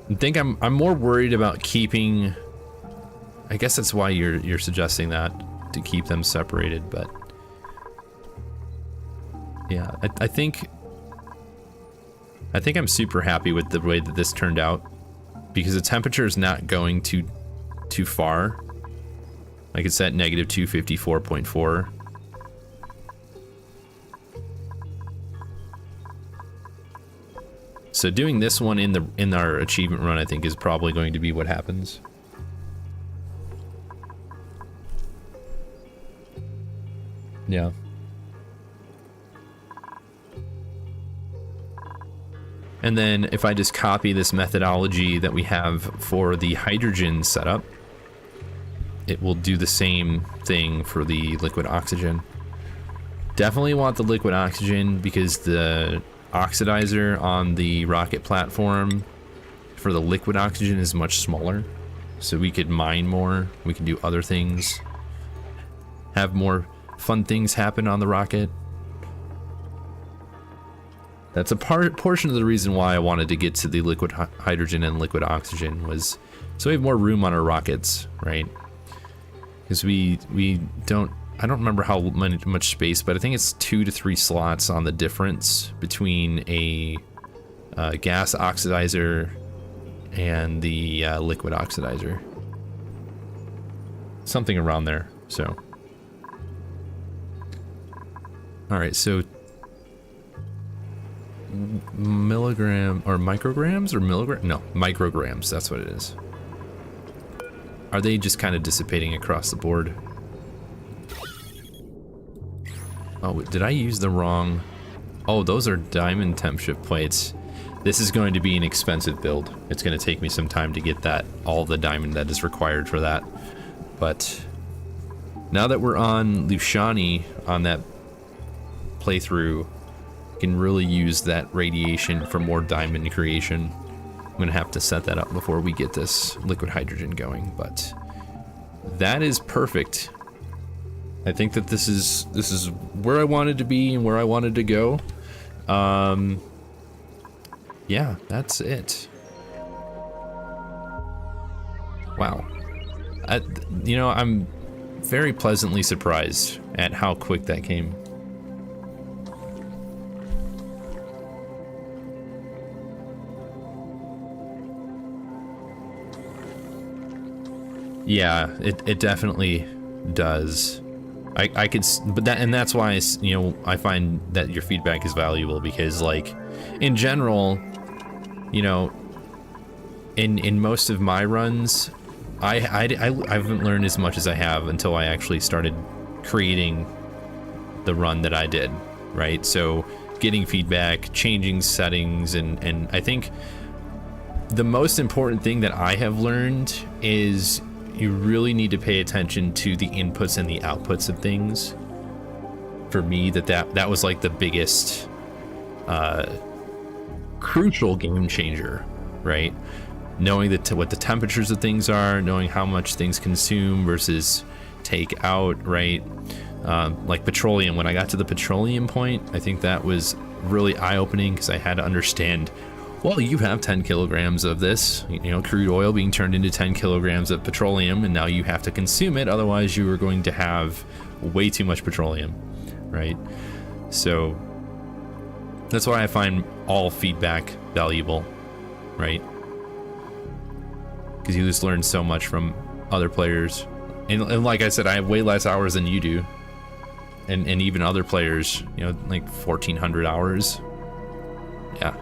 I think I'm more worried about keeping. I guess that's why you're suggesting that, to keep them separated, but yeah, I think I'm super happy with the way that this turned out, because the temperature is not going too far. Like it's at negative 254.4. So doing this one in our achievement run, I think, is probably going to be what happens. Yeah. And then if I just copy this methodology that we have for the hydrogen setup, it will do the same thing for the liquid oxygen. Definitely want the liquid oxygen because the oxidizer on the rocket platform for the liquid oxygen is much smaller. So we could mine more, we can do other things, have more fun things happen on the rocket. That's a portion of the reason why I wanted to get to the liquid hydrogen and liquid oxygen, was so we have more room on our rockets, right? Because we don't, I don't remember how much space, but I think it's 2 to 3 slots on the difference between a gas oxidizer and the liquid oxidizer. Something around there, so. All right, so milligram or micrograms or milligram? No, micrograms, that's what it is. Are they just kind of dissipating across the board? Oh, did I use the wrong? Oh, those are diamond temp shift plates. This is going to be an expensive build. It's going to take me some time to get that, all the diamond that is required for that. But now that we're on Lushani on that playthrough, can really use that radiation for more diamond creation. I'm gonna have to set that up before we get this liquid hydrogen going, but that is perfect. I think that this is where I wanted to be and where I wanted to go. Yeah, that's it. Wow. You know, I'm very pleasantly surprised at how quick that came. Yeah, it definitely does. I could, but that's why, you know, I find that your feedback is valuable, because like in general, you know, in most of my runs, I haven't learned as much as I have until I actually started creating the run that I did, right? So getting feedback, changing settings, and I think the most important thing that I have learned is you really need to pay attention to the inputs and the outputs of things. For me, that was like the biggest crucial game changer, right? Knowing what the temperatures of things are, knowing how much things consume versus take out, right? Like petroleum, when I got to the petroleum point, I think that was really eye-opening, because I had to understand, well, you have 10 kilograms of this, you know, crude oil being turned into 10 kilograms of petroleum, and now you have to consume it, otherwise you are going to have way too much petroleum, right? So that's why I find all feedback valuable, right? Because you just learn so much from other players. And like I said, I have way less hours than you do. And even other players, you know, like 1,400 hours. Yeah.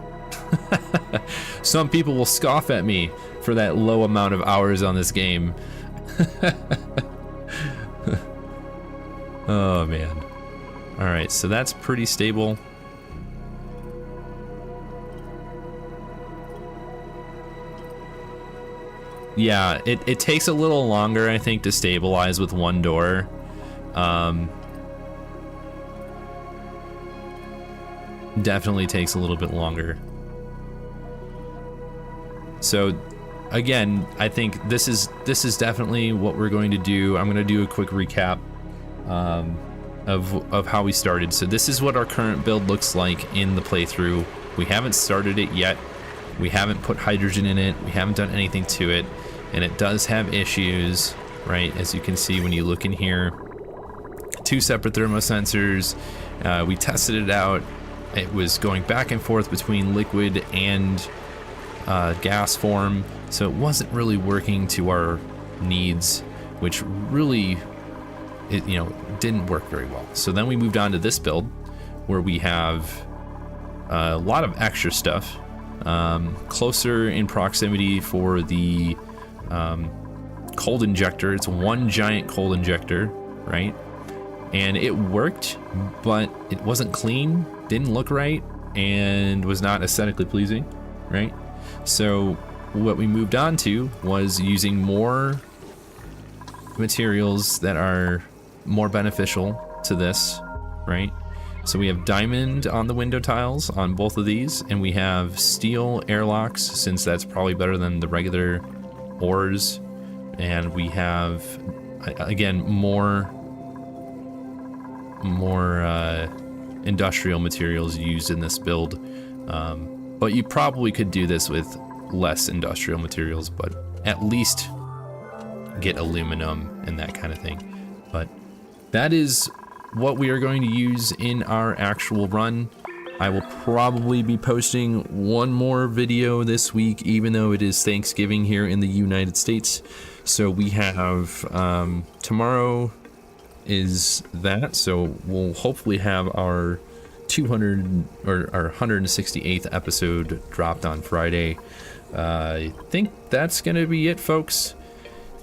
Some people will scoff at me for that low amount of hours on this game. Oh man. Alright, so that's pretty stable. Yeah, it takes a little longer, I think, to stabilize with one door. Definitely takes a little bit longer. So again, I think this is definitely what we're going to do. I'm going to do a quick recap of how we started. So this is what our current build looks like in the playthrough. We haven't started it yet. We haven't put hydrogen in it. We haven't done anything to it, and it does have issues, right? As you can see when you look in here, 2 separate thermosensors. We tested it out. It was going back and forth between liquid and gas form, so it wasn't really working to our needs, which really, didn't work very well. So then we moved on to this build, where we have a lot of extra stuff, closer in proximity for the cold injector. It's one giant cold injector, right? And it worked, but it wasn't clean, didn't look right, and was not aesthetically pleasing, right? So what we moved on to was using more materials that are more beneficial to this, right? So we have diamond on the window tiles on both of these, and we have steel airlocks, since that's probably better than the regular ores. And we have, again, more industrial materials used in this build, but you probably could do this with less industrial materials, but at least get aluminum and that kind of thing. But that is what we are going to use in our actual run. I will probably be posting one more video this week, even though it is Thanksgiving here in the United States. So we have tomorrow is that, so we'll hopefully have our 200 or our 168th episode dropped on Friday. I think that's gonna be it, folks.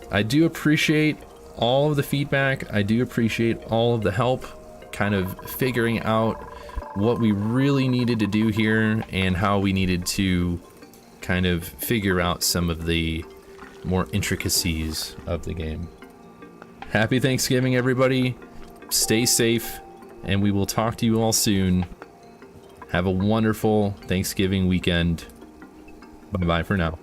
I do appreciate all of the feedback. I do appreciate all of the help kind of figuring out what we really needed to do here and how we needed to kind of figure out some of the more intricacies of the game. Happy Thanksgiving, everybody. Stay safe, and we will talk to you all soon. Have a wonderful Thanksgiving weekend. Bye-bye for now.